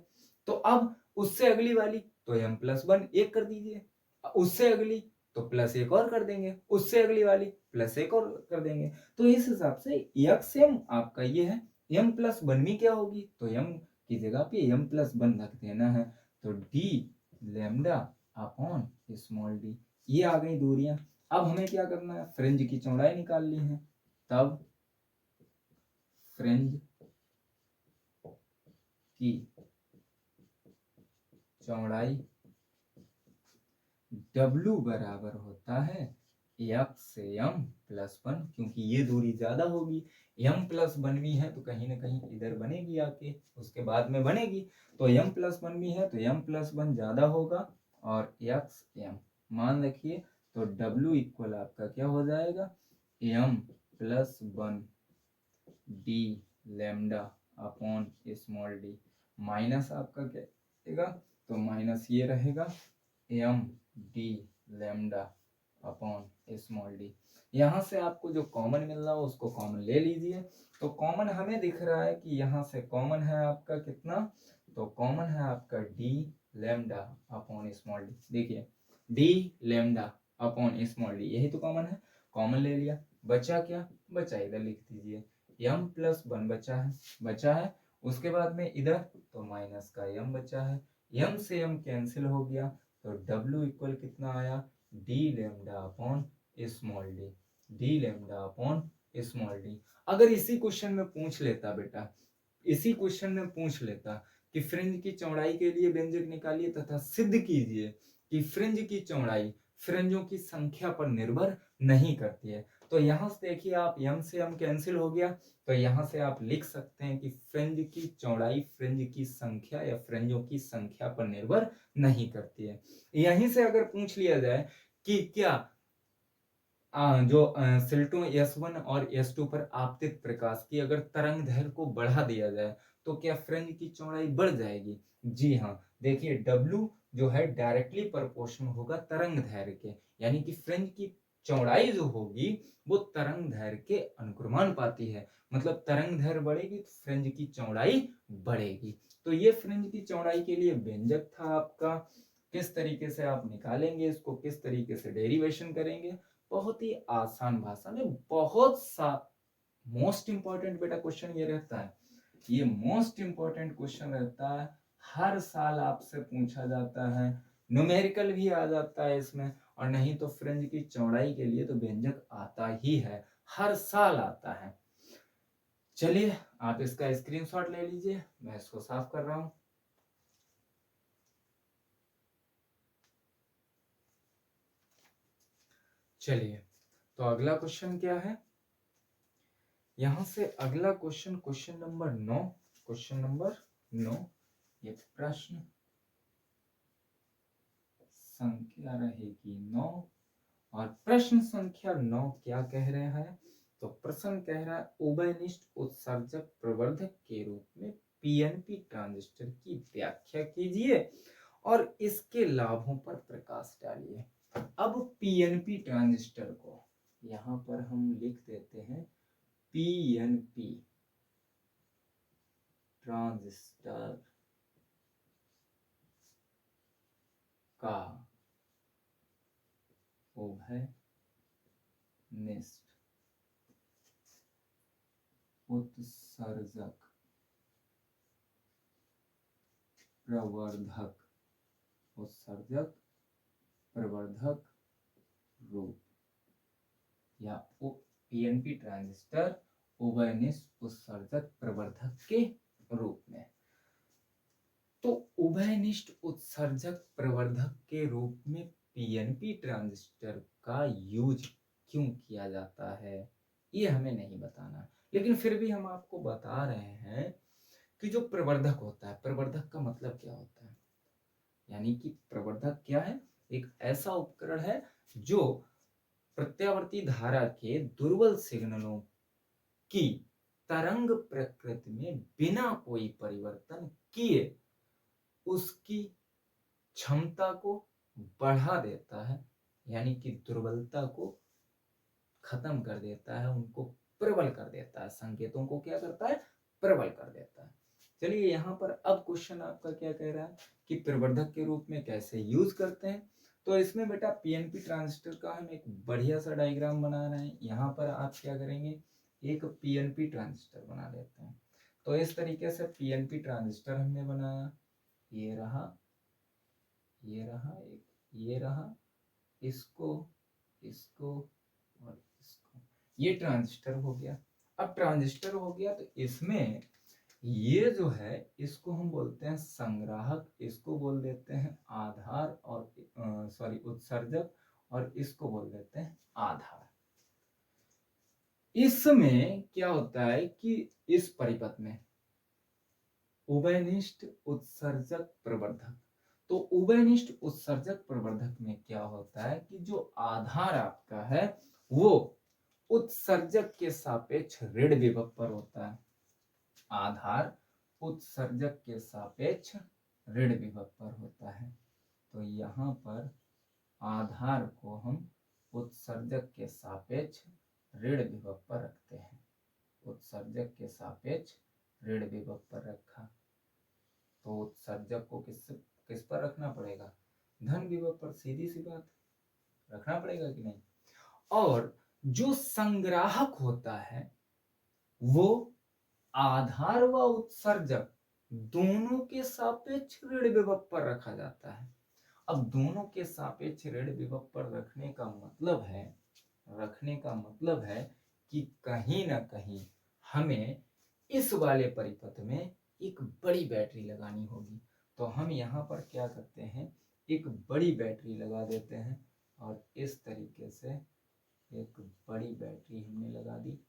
तो अब उससे अगली वाली तो M+1 एक कर दीजिए, उससे अगली तो प्लस एक और कर देंगे, उससे अगली वाली प्लस एक और कर देंगे। तो इस हिसाब से XM आपका ये है, M+1 भी क्या होगी, तो M की जगह पे M+1 रख देना है। तो D lambda upon small D, ये आ गई दूरियां। अब हमें क्या करना है, फ्रिंज की चौड़ाई निकालनी है। तब फ्रिंज की चौड़ाई W बराबर होता है XM+1, क्योंकि ये दूरी ज्यादा होगी। M+1 भी है तो कहीं ना कहीं इधर बनेगी आके, उसके बाद में बनेगी। तो M+1 भी है तो M+1 ज्यादा होगा, और XM मान रखिए। तो W इक्वल आपका क्या हो जाएगा, M+1 D lambda upon small D, minus आपका क्या रहेगा, तो माइनस ये रहेगा M D lambda upon small D. यहाँ से आपको जो कॉमन मिल रहा हो उसको कॉमन ले लीजिए। तो कॉमन हमें दिख रहा है कि यहाँ से कॉमन है आपका कितना, तो कॉमन है आपका d lambda upon small d. देखिए d lambda upon small d, यही तो कॉमन है, कॉमन ले लिया। बचा क्या, बचा इधर लिख दीजिए M+1 बचा है। उसके बाद में इधर तो माइनस का M बचा है, M से M कैंसिल हो गया, तो W इक्वल कितना आया, D lambda upon small D, D lambda upon small D. अगर इसी क्वेश्चन में पूछ लेता बेटा, इसी क्वेश्चन में पूछ लेता कि फ्रिंज की चौड़ाई के लिए व्यंजक निकालिए तथा सिद्ध कीजिए कि फ्रिंज की चौड़ाई फ्रिंजों की संख्या पर निर्भर नहीं करती है, तो यहाँ से देखिए आप M से M कैंसिल हो गया, तो यहाँ से आप लिख सकते हैं कि फ्रिंज की चौड़ाई फ्रिंज की संख्या या फ्रिंजों की संख्या पर निर्भर नहीं करती है। यहीं से अगर पूछ लिया जाए कि क्या जो सिल्टों S1 और S2 पर आपतित प्रकाश की अगर तरंग दैर्घ्य को बढ़ा दिया जाए तो क्या फ्रिंज की चौड़ाई बढ़ जाएगी, जी हाँ। देखिए W जो है डायरेक्टली प्रोपोर्शनल होगा तरंग दैर्घ्य के, यानी कि फ्रिंज की चौड़ाई जो होगी वो तरंग दैर्घ्य के अनुक्रमानुपाती है। मतलब तरंग दैर्घ्य बढ़ेगी तो फ्रिंज की चौड़ाई बढ़ेगी। तो ये फ्रिंज की चौड़ाई के लिए व्यंजक था आपका। किस तरीके से आप निकालेंगे इसको, किस तरीके से डेरिवेशन करेंगे, बहुत ही आसान भाषा में, बहुत सा मोस्ट इंपॉर्टेंट बेटा क्वेश्चन ये रहता है, ये मोस्ट इंपॉर्टेंट क्वेश्चन रहता है, हर साल आपसे पूछा जाता है, न्यूमेरिकल भी आ जाता है इसमें, और नहीं तो फ्रिंज की चौड़ाई के लिए तो व्यंजक आता ही है, हर साल आता है। चलिए आप इसका स्क्रीनशॉट ले लीजिए, मैं इसको साफ कर रहा हूं। चलिए तो अगला क्वेश्चन क्या है, यहां से अगला question, question number 9, question number 9, ये प्रश्न संख्या रहेगी 9, और प्रश्न संख्या 9 क्या कह रहा है, तो प्रश्न कह रहा है उभयनिष्ठ उत्सर्जक प्रवर्धक के रूप में पीएनपी ट्रांजिस्टर की व्याख्या कीजिए और इसके लाभों पर प्रकाश डालिए। अब पीएनपी ट्रांजिस्टर को यहां पर हम लिख देते हैं पीएनपी ट्रांजिस्टर का उभयनिष्ठ उत्सर्जक प्रवर्धक, उत्सर्जक प्रवर्धक रूप, या पीएनपी ट्रांजिस्टर उभयनिष्ठ उत्सर्जक प्रवर्धक के रूप में। तो उभयनिष्ठ उत्सर्जक प्रवर्धक के रूप में पीएनपी ट्रांजिस्टर का यूज क्यों किया जाता है, ये हमें नहीं बताना, लेकिन फिर भी हम आपको बता रहे हैं कि जो प्रवर्धक होता है, प्रवर्धक का मतलब क्या होता है, यानी कि प्रवर्धक क्या है, एक ऐसा उपकरण है जो प्रत्यावर्ती धारा के दुर्बल सिग्नलों की तरंग प्रकृति में बिना कोई परिवर्तन किए उसकी क्षमता को बढ़ा देता है, यानी कि दुर्बलता को खत्म कर देता है, उनको प्रबल कर देता है, संकेतों को क्या करता है, प्रबल कर देता है। चलिए यहाँ पर अब क्वेश्चन आपका क्या कह रहा है कि प्रवर्धक के रूप में कैसे यूज करते हैं। तो इसमें बेटा पीएनपी ट्रांजिस्टर का हम एक बढ़िया सा डायग्राम बना रहे हैं। यहाँ पर आप क्या करेंगे, एक पीएनपी ट्रांजिस्टर बना लेते हैं। तो इस तरीके से पीएनपी ट्रांजिस्टर हमने बनाया, ये रहा, ये रहा, एक ये रहा, इसको इसको और इसको, ये ट्रांजिस्टर हो गया। अब ट्रांजिस्टर हो गया तो इसमें ये जो है इसको हम बोलते हैं संग्राहक, इसको बोल देते हैं आधार और सॉरी उत्सर्जक, और इसको बोल देते हैं आधार। इसमें क्या होता है कि इस परिपथ में उभयनिष्ठ उत्सर्जक प्रवर्धक, तो उभयनिष्ठ उत्सर्जक प्रवर्धक में क्या होता है कि जो आधार आपका है वो उत्सर्जक के सापेक्ष ऋण विभव पर होता है, आधार उत्सर्जक के सापेक्ष ऋण विभव पर होता है। तो यहाँ पर आधार को हम उत्सर्जक के सापेक्ष ऋण विभव पर रखते हैं, उत्सर्जक के सापेक्ष ऋण विभव पर रखा, तो उत्सर्जक को किस पर रखना पड़ेगा, धन विभव पर, सीधी सी बात, रखना पड़ेगा कि नहीं। और जो संग्राहक होता है वो आधार व उत्सर्जक दोनों के सापेक्ष ऋण विभव पर रखा जाता है। अब दोनों के सापेक्ष ऋण विभव पर रखने का मतलब है कि कहीं ना कहीं हमें इस वाले परिपथ में एक बड़ी बैटरी लगानी होगी। तो हम यहाँ पर क्या करते हैं, एक बड़ी बैटरी लगा देते हैं, और इस तरीके से एक बड़ी बैटरी हमने लगा दी।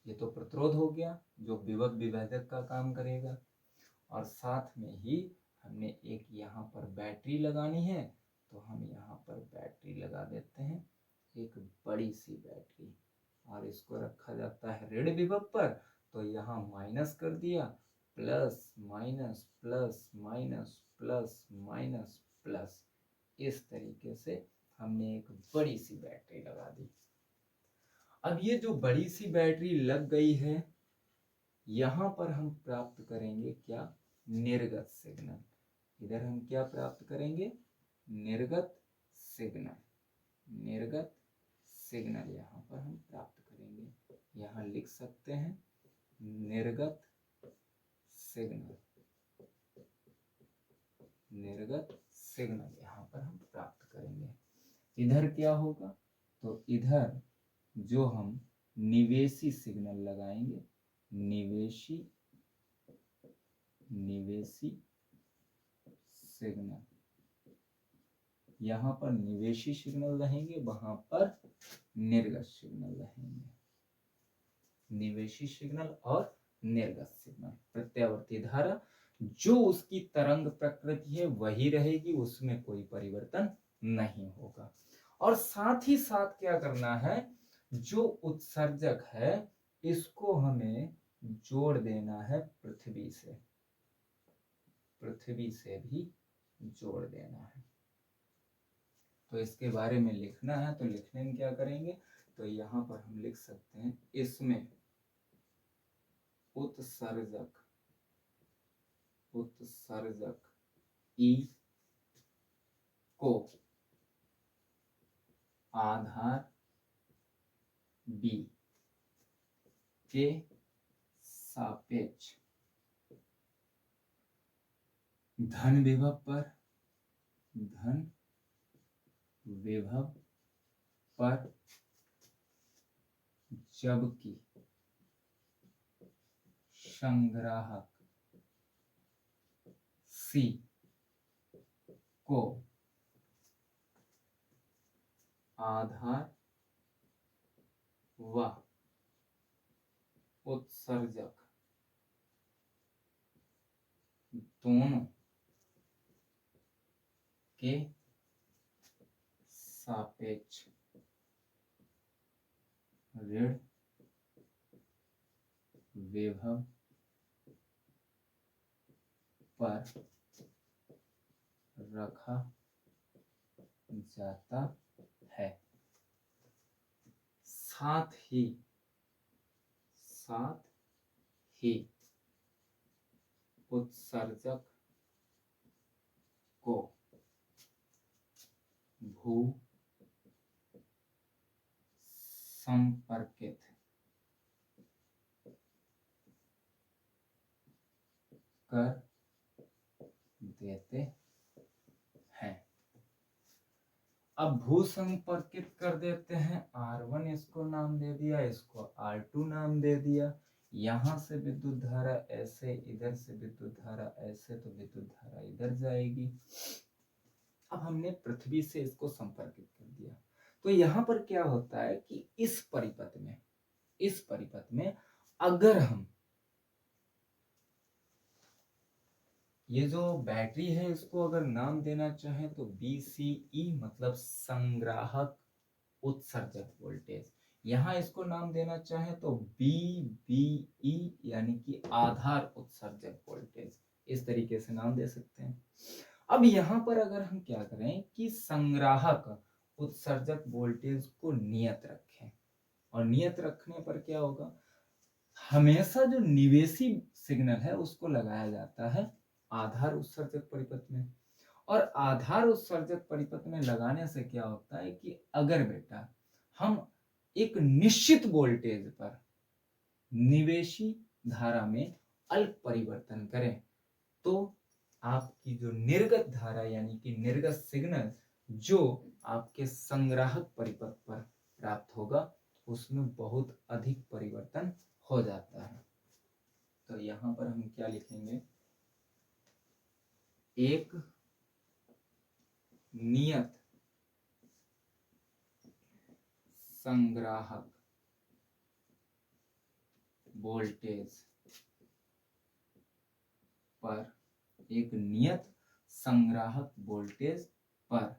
ये तो प्रतिरोध हो गया जो विभव विभेदक का काम करेगा, और साथ में ही हमने एक यहाँ पर बैटरी लगानी है, तो हम यहाँ पर बैटरी लगा देते हैं, एक बड़ी सी बैटरी, और इसको रखा जाता है ऋण विभव पर। तो यहाँ माइनस कर दिया, plus minus plus minus plus minus plus, इस तरीके से हमने एक बड़ी सी बैटरी लगा दी। अब ये जो बड़ी सी बैटरी लग गई है, यहाँ पर हम प्राप्त करेंगे क्या, निर्गत सिग्नल। इधर हम क्या प्राप्त करेंगे, निर्गत सिग्नल, निर्गत सिग्नल यहाँ पर हम प्राप्त करेंगे। यहाँ लिख सकते हैं निर्गत सिग्नल, निर्गत सिग्नल यहाँ पर हम प्राप्त करेंगे। इधर क्या होगा, तो इधर जो हम निवेशी सिग्नल लगाएंगे, निवेशी सिग्नल, यहाँ पर निवेशी सिग्नल रहेंगे, वहां पर निर्गत सिग्नल रहेंगे, निवेशी सिग्नल और निर्गत सिग्नल। प्रत्यावर्ती धारा जो उसकी तरंग प्रकृति है वही रहेगी, उसमें कोई परिवर्तन नहीं होगा। और साथ ही साथ क्या करना है, जो उत्सर्जक है इसको हमें जोड़ देना है पृथ्वी से, पृथ्वी से भी जोड़ देना है। तो इसके बारे में लिखना है, तो लिखने में क्या करेंगे, तो यहाँ पर हम लिख सकते हैं इसमें उत्सर्जक ई को आधार बी के सापेक्ष धन विभव पर जबकि संग्राहक सी को आधार व उत्सर्जक दोनों के सापेक्ष ऋण विभव पर रखा जाता है। साथ ही उत्सर्जक को भू संपर्कित कर देते हैं। अब भू संपर्कित कर देते हैं, R1 इसको नाम दे दिया, इसको R2 नाम दे दिया। यहां से विद्युत धारा ऐसे, इधर से विद्युत धारा ऐसे, तो विद्युत धारा इधर जाएगी। अब हमने पृथ्वी से इसको संपर्कित कर दिया, तो यहां पर क्या होता है कि इस परिपथ में अगर हम ये जो बैटरी है इसको अगर नाम देना चाहें तो BCE मतलब संग्राहक उत्सर्जक वोल्टेज, यहां इसको नाम देना चाहें तो BBE यानी कि आधार उत्सर्जक वोल्टेज, इस तरीके से नाम दे सकते हैं। अब यहां पर अगर हम क्या करें कि संग्राहक उत्सर्जक वोल्टेज को नियत रखें, और नियत रखने पर क्या होगा, हमेशा जो निवेशी सिग्नल है उसको लगाया जाता है आधार उत्सर्जक परिपथ में। और आधार उत्सर्जक परिपथ में लगाने से क्या होता है कि अगर बेटा हम एक निश्चित वोल्टेज पर निवेशी धारा में अल्प परिवर्तन करें तो आपकी जो निर्गत धारा यानी कि निर्गत सिग्नल जो आपके संग्राहक परिपथ पर प्राप्त होगा उसमें बहुत अधिक परिवर्तन हो जाता है। तो यहां पर हम क्या लिखेंगे, एक नियत संग्राहक वोल्टेज पर, एक नियत संग्राहक वोल्टेज पर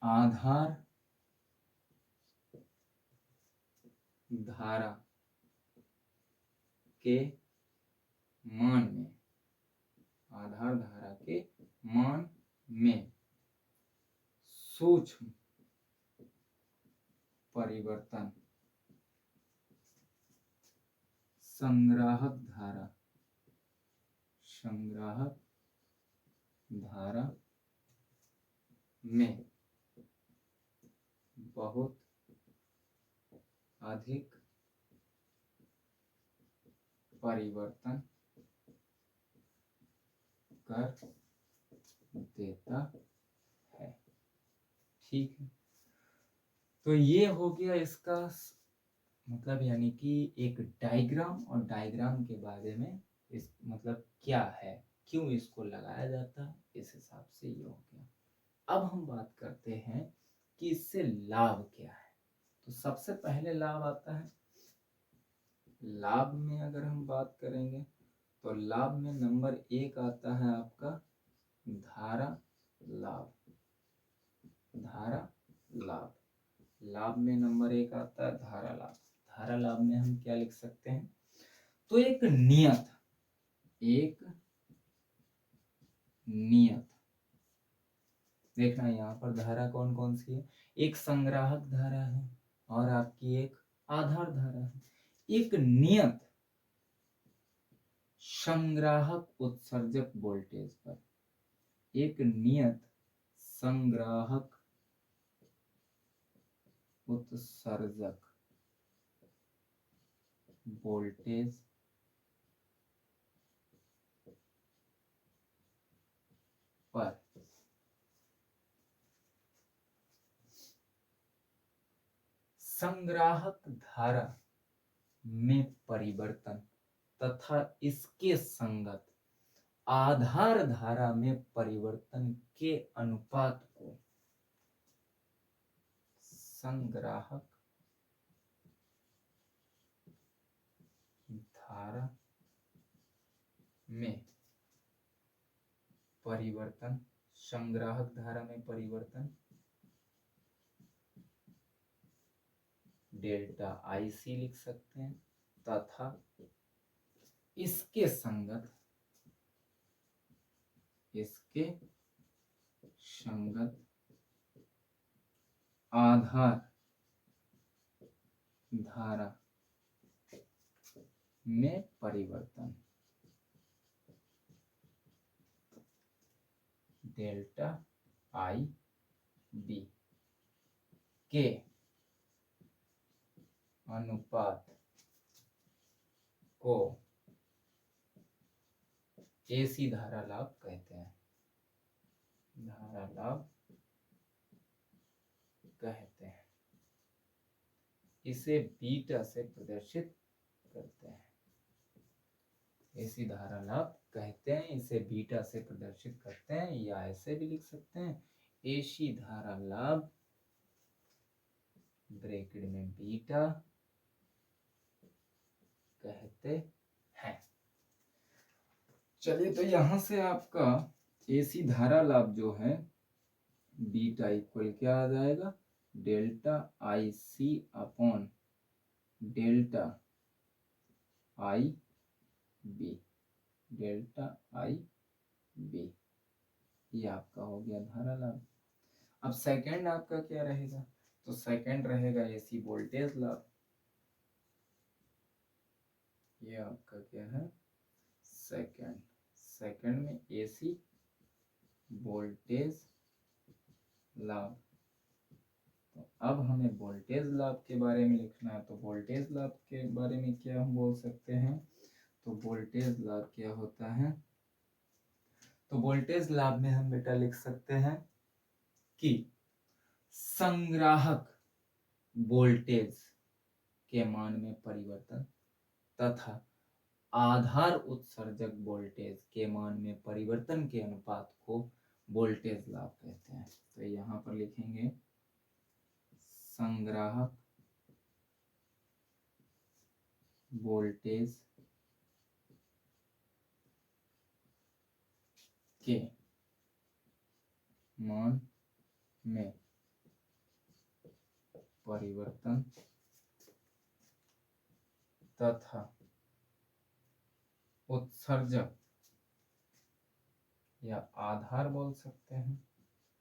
आधार धारा के मान में, आधार धारा के मान में सूक्ष्म परिवर्तन संग्राहक धारा में बहुत अधिक परिवर्तन कर देता है। ठीक है, तो ये हो गया इसका मतलब, यानी कि एक डायग्राम, और डायग्राम के बारे में इस मतलब क्या है, क्यों इसको लगाया जाता है, इस हिसाब से ये हो गया। अब हम बात करते हैं कि इससे लाभ क्या है। तो सबसे पहले लाभ आता है, लाभ में अगर हम बात करेंगे तो लाभ में नंबर 1 आता है आपका धारा लाभ। लाभ में नंबर 1 आता है धारा लाभ। धारा लाभ में हम क्या लिख सकते हैं, तो एक नियत देखना, यहाँ पर धारा कौन कौन सी है, एक संग्राहक धारा है और आपकी एक आधार धारा है। एक नियत संग्राहक उत्सर्जक वोल्टेज पर, एक नियत संग्राहक उत्सर्जक वोल्टेज पर संग्राहक धारा में परिवर्तन तथा इसके संगत आधार धारा में परिवर्तन के अनुपात को संग्राहक धारा में परिवर्तन, संग्राहक धारा में परिवर्तन डेल्टा IC लिख सकते हैं, तथा इसके संगत आधार धारा में परिवर्तन डेल्टा IB के अनुपात को AC धारा लाभ कहते हैं, धारा लाभ कहते हैं। इसे बीटा से प्रदर्शित करते हैं, AC धारा लाभ कहते हैं, इसे बीटा से प्रदर्शित करते हैं, या ऐसे भी लिख सकते हैं AC धारा लाभ ब्रैकेट में बीटा कहते हैं। चलिए, तो यहां से आपका AC धारा लाभ जो है बीटा इक्वल क्या आ जाएगा, delta IC upon delta IB, delta IB, ये आपका हो गया धारा लाभ। अब सेकंड आपका क्या रहेगा, तो सेकंड रहेगा AC वोल्टेज लाभ। ये आपका क्या है, सेकंड में AC वोल्टेज लाभ। तो अब हमें वोल्टेज लाभ के बारे में लिखना है, तो वोल्टेज लाभ के बारे में क्या हम बोल सकते हैं, तो वोल्टेज लाभ क्या होता है, तो वोल्टेज लाभ में हम बेटा लिख सकते हैं कि संग्राहक वोल्टेज के मान में परिवर्तन तथा आधार उत्सर्जक वोल्टेज के मान में परिवर्तन के अनुपात को वोल्टेज लाभ कहते हैं। तो यहां पर लिखेंगे संग्राहक वोल्टेज के मान में परिवर्तन तथा उत्सर्जक या आधार बोल सकते हैं,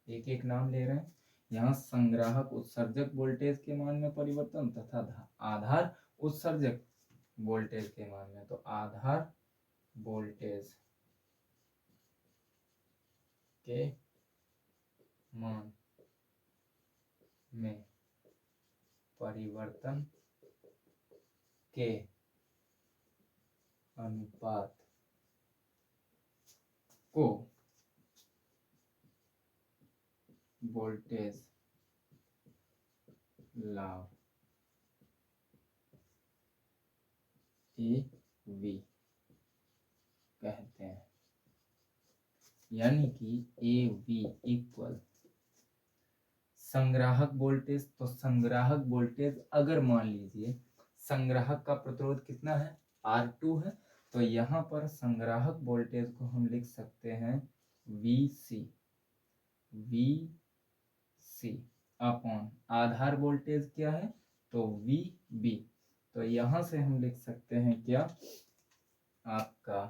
एक एक नाम ले रहे हैं। यहाँ संग्राहक उत्सर्जक वोल्टेज के मान में परिवर्तन तथा आधार उत्सर्जक वोल्टेज के मान में, तो आधार वोल्टेज के मान में परिवर्तन के अनुपात को वोल्टेज लाभ AV कहते हैं। यानी कि AV इक्वल संग्राहक वोल्टेज, तो संग्राहक वोल्टेज अगर मान लीजिए संग्राहक का प्रतिरोध कितना है, R2 है, तो यहाँ पर संग्राहक वोल्टेज को हम लिख सकते हैं VC अपॉन आधार वोल्टेज क्या है, तो VB। तो यहाँ से हम लिख सकते हैं क्या, आपका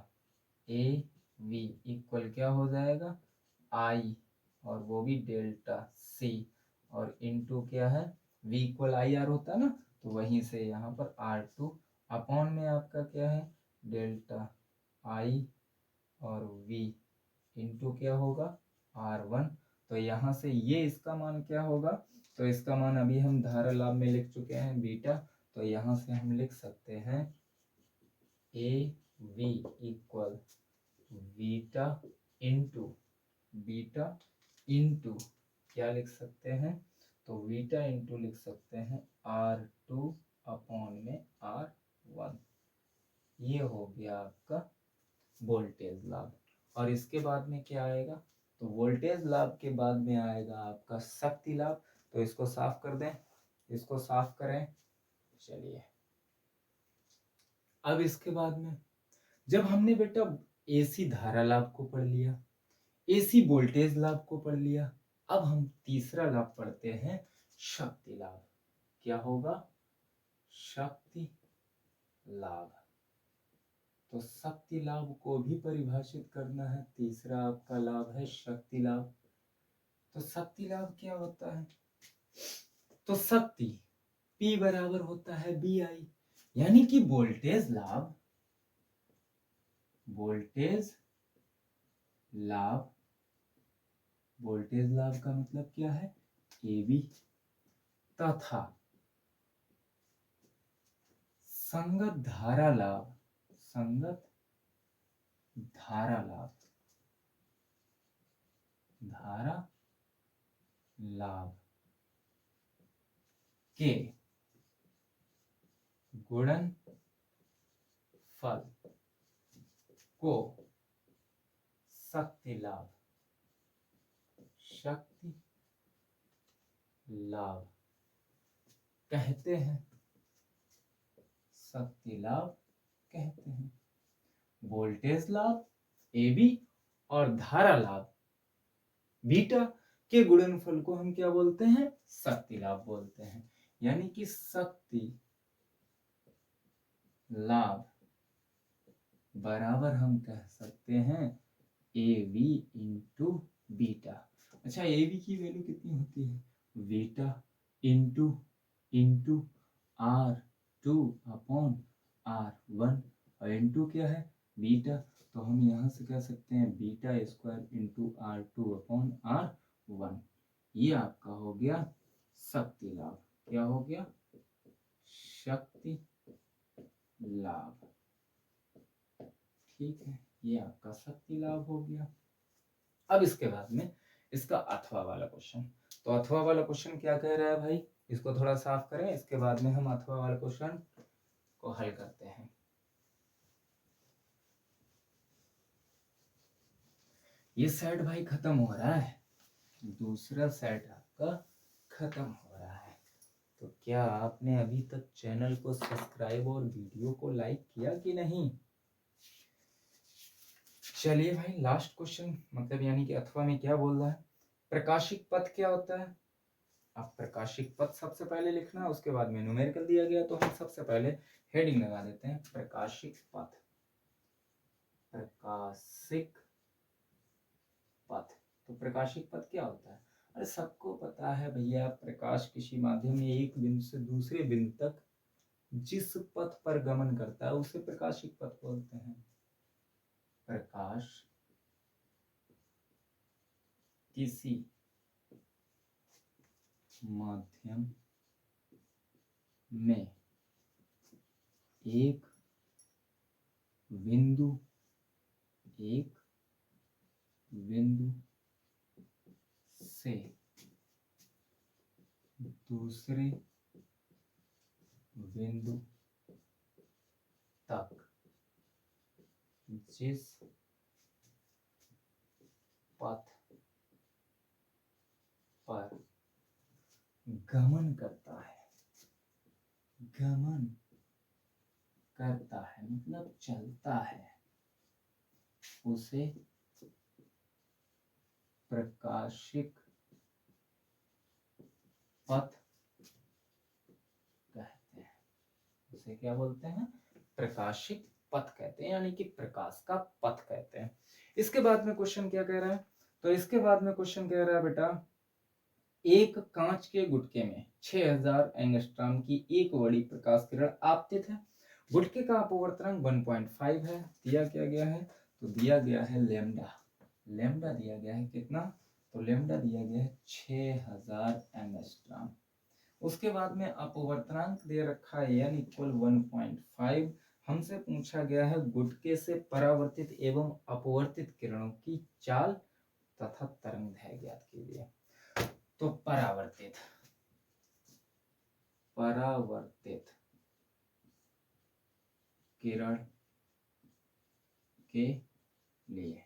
AV इक्वल क्या हो जाएगा, I और वो भी डेल्टा C और इनटू क्या है, V इक्वल IR होता है ना, तो वहीं से यहाँ पर R2 अपॉन में आपका क्या है, डेल्टा I और V इनटू क्या होगा, R1। तो यहाँ से ये इसका मान क्या होगा, तो इसका मान अभी हम धारा लाभ में लिख चुके हैं बीटा, तो यहाँ से हम लिख सकते हैं AV इक्वल बीटा इंटू क्या लिख सकते हैं, तो बीटा इंटू लिख सकते हैं R2 अपॉन में R1। ये हो गया आपका वोल्टेज लाभ। और इसके बाद में क्या आएगा, तो वोल्टेज लाभ के बाद में आएगा आपका शक्ति लाभ। तो इसको साफ कर दें, इसको साफ करें। चलिए अब इसके बाद में जब हमने बेटा एसी धारा लाभ को पढ़ लिया, एसी वोल्टेज लाभ को पढ़ लिया, अब हम तीसरा लाभ पढ़ते हैं शक्ति लाभ। क्या होगा, शक्ति लाभ। तो शक्ति लाभ को भी परिभाषित करना है। तीसरा आपका लाभ है शक्ति लाभ। तो शक्ति लाभ क्या होता है, तो शक्ति P बराबर होता है BI, यानी कि वोल्टेज लाभ, वोल्टेज लाभ, वोल्टेज लाभ का मतलब क्या है, AB, तथा संगत धारा लाभ, संगत धारा लाभ, धारा लाभ के गुणनफल को शक्ति लाभ, शक्ति लाभ कहते हैं, शक्ति लाभ कहते हैं। वोल्टेज लाभ AB और धारा लाभ बीटा के गुणनफल को हम क्या बोलते हैं, शक्ति लाभ बोलते हैं। यानी कि शक्ति लाभ बराबर हम कह सकते हैं AB इंटू बीटा। अच्छा, AB की वैल्यू कितनी होती है, beta into into R2 upon R1, और इंटू क्या है, बीटा। तो हम यहाँ से कह सकते हैं beta square into R2 upon R1। ये आपका हो गया शक्ति लाभ। क्या हो गया, शक्ति लाभ। ठीक है, ये आपका शक्ति लाभ हो गया। अब इसके बाद में इसका अथवा वाला क्वेश्चन। तो अथवा वाला क्वेश्चन क्या कह रहा है भाई, इसको थोड़ा साफ करें, इसके बाद में हम अथवा वाला क्वेश्चन को हल करते हैं। ये सेट भाई खत्म हो रहा है, दूसरा सेट आपका खत्म हो रहा है। तो क्या आपने अभी तक चैनल को सब्सक्राइब और वीडियो को लाइक किया कि नहीं। चलिए भाई, लास्ट क्वेश्चन, मतलब यानी कि अथवा में क्या बोल रहा है, प्रकाशिक पथ क्या होता है। अब प्रकाशिक पथ सबसे पहले लिखना है, उसके बाद में न्यूमेरिकल दिया गया, तो हम सबसे पहले हेडिंग लगा देते हैं प्रकाशिक पथ। प्रकाशिक पथ, तो प्रकाशिक पथ क्या होता है, अरे सबको पता है भैया, प्रकाश किसी माध्यम में एक बिंदु से दूसरे बिंदु तक जिस पथ पर गमन करता है उसे प्रकाशिक पथ बोलते हैं। प्रकाश किसी माध्यम में एक बिंदु से दूसरे बिंदु तक जिस पथ पर गमन करता है, गमन करता है मतलब चलता है, उसे प्रकाशिक पथ कहते हैं। उसे क्या बोलते हैं, प्रकाशिक पथ कहते हैं, यानी कि प्रकाश का पथ कहते हैं। इसके बाद में क्वेश्चन क्या कह रहा है, तो इसके बाद में क्वेश्चन कह रहा है बेटा, एक कांच के गुटके में 6000 एंगस्ट्रॉम की एक बड़ी प्रकाश किरण आपतित है। गुटके का अपवर्तनांक 1.5 है। दिया क्या गया है, तो दिया गया है लेमडा। लेमडा दिया गया है कितना, तो लेमडा दिया गया है 6000 एंगस्ट्रॉम। उसके बाद में अपवर्तनांक दे रखा है n इक्वल 1.5। हमसे पूछा गया है गुटके से परावर्तित एवं अपवर्तित किरणों की चाल तथा तरंग दैर्घ्य ज्ञात कीजिए। तो परावर्तित किरण के लिए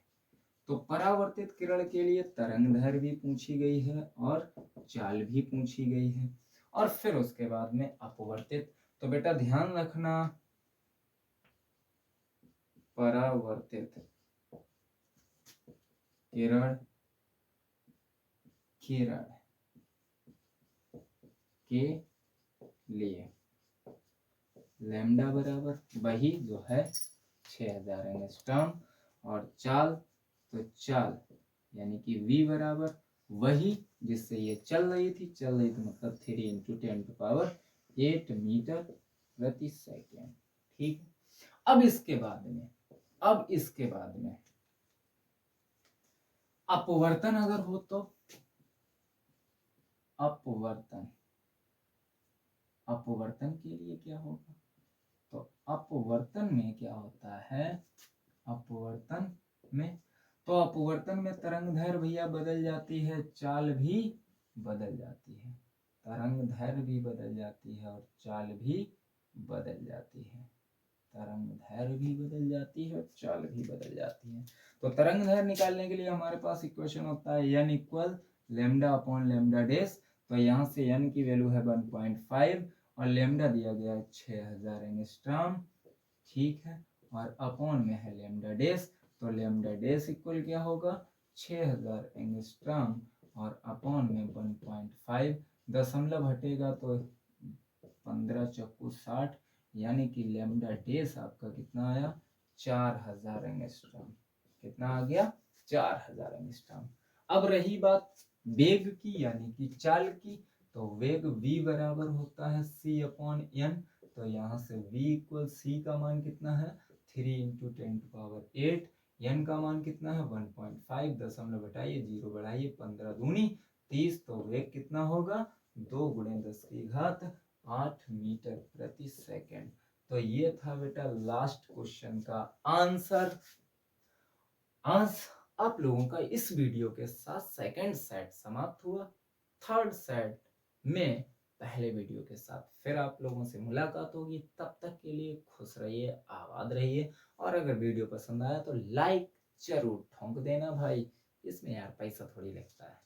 तो परावर्तित किरण के लिए तरंगदैर्घ्य भी पूछी गई है और चाल भी पूछी गई है। और फिर उसके बाद में अपवर्तित, तो बेटा ध्यान रखना परावर्तित किरण के लिए लैम्डा बराबर वही जो है 6000 एंगस्ट्रॉम, और चाल तो चाल यानी कि v बराबर वही जिससे ये चल रही थी मतलब 3 इंटू 10⁸ मीटर प्रति सेकेंड। ठीक है, अब इसके बाद में अपवर्तन अगर हो तो अपवर्तन के लिए क्या होगा, तो अपवर्तन में क्या होता है, अपवर्तन में तरंगदैर्घ्य भैया बदल जाती है, चाल भी बदल जाती है, तरंगदैर्घ्य भी बदल जाती है और चाल भी बदल जाती है, तरंगदैर्घ्य भी बदल जाती है और चाल भी बदल जाती है। तो तरंगदैर्घ्य निकालने के लिए हमारे पास इक्वेशन होता है n equal lambda upon lambda dash. तो यहाँ से n की वैल्यू है 1.5 और लैम्डा दिया गया है 6000 एंगस्ट्रॉम। ठीक है, और अपॉन में है लैम्डा डैश, तो लैम्डा डैश इक्वल क्या होगा 6000 एंगस्ट्रॉम और अपॉन में 1.5, दशमलव हटेगा तो 15 चक्कू 60, यानी कि लैम्डा डैश आपका कितना आया 4000 एंगस्ट्रॉम। कितना आ गया 4000 एंगस्ट्रॉम। अब रही बात वेग की यानी कि चाल की, तो वेग v बराबर होता है c अपॉन n। तो यहाँ से v इक्वल c का मान कितना है 3 इंटू 10⁸, n का मान कितना है 1.5, दशमलव घटाइए 0 बढ़ाइए 15 दूनी 30, तो वेग कितना होगा 2 × 10⁸ मीटर प्रति सेकेंड। तो ये था बेटा लास्ट क्वेश्चन का आंसर। आज आप लोगों का इस वीडियो के साथ सेकंड सेट समाप्त हुआ। थर्ड सेट में पहले वीडियो के साथ फिर आप लोगों से मुलाकात होगी। तब तक के लिए खुश रहिए, आबाद रहिए, और अगर वीडियो पसंद आया तो लाइक जरूर ठोक देना भाई, इसमें यार पैसा थोड़ी लगता है।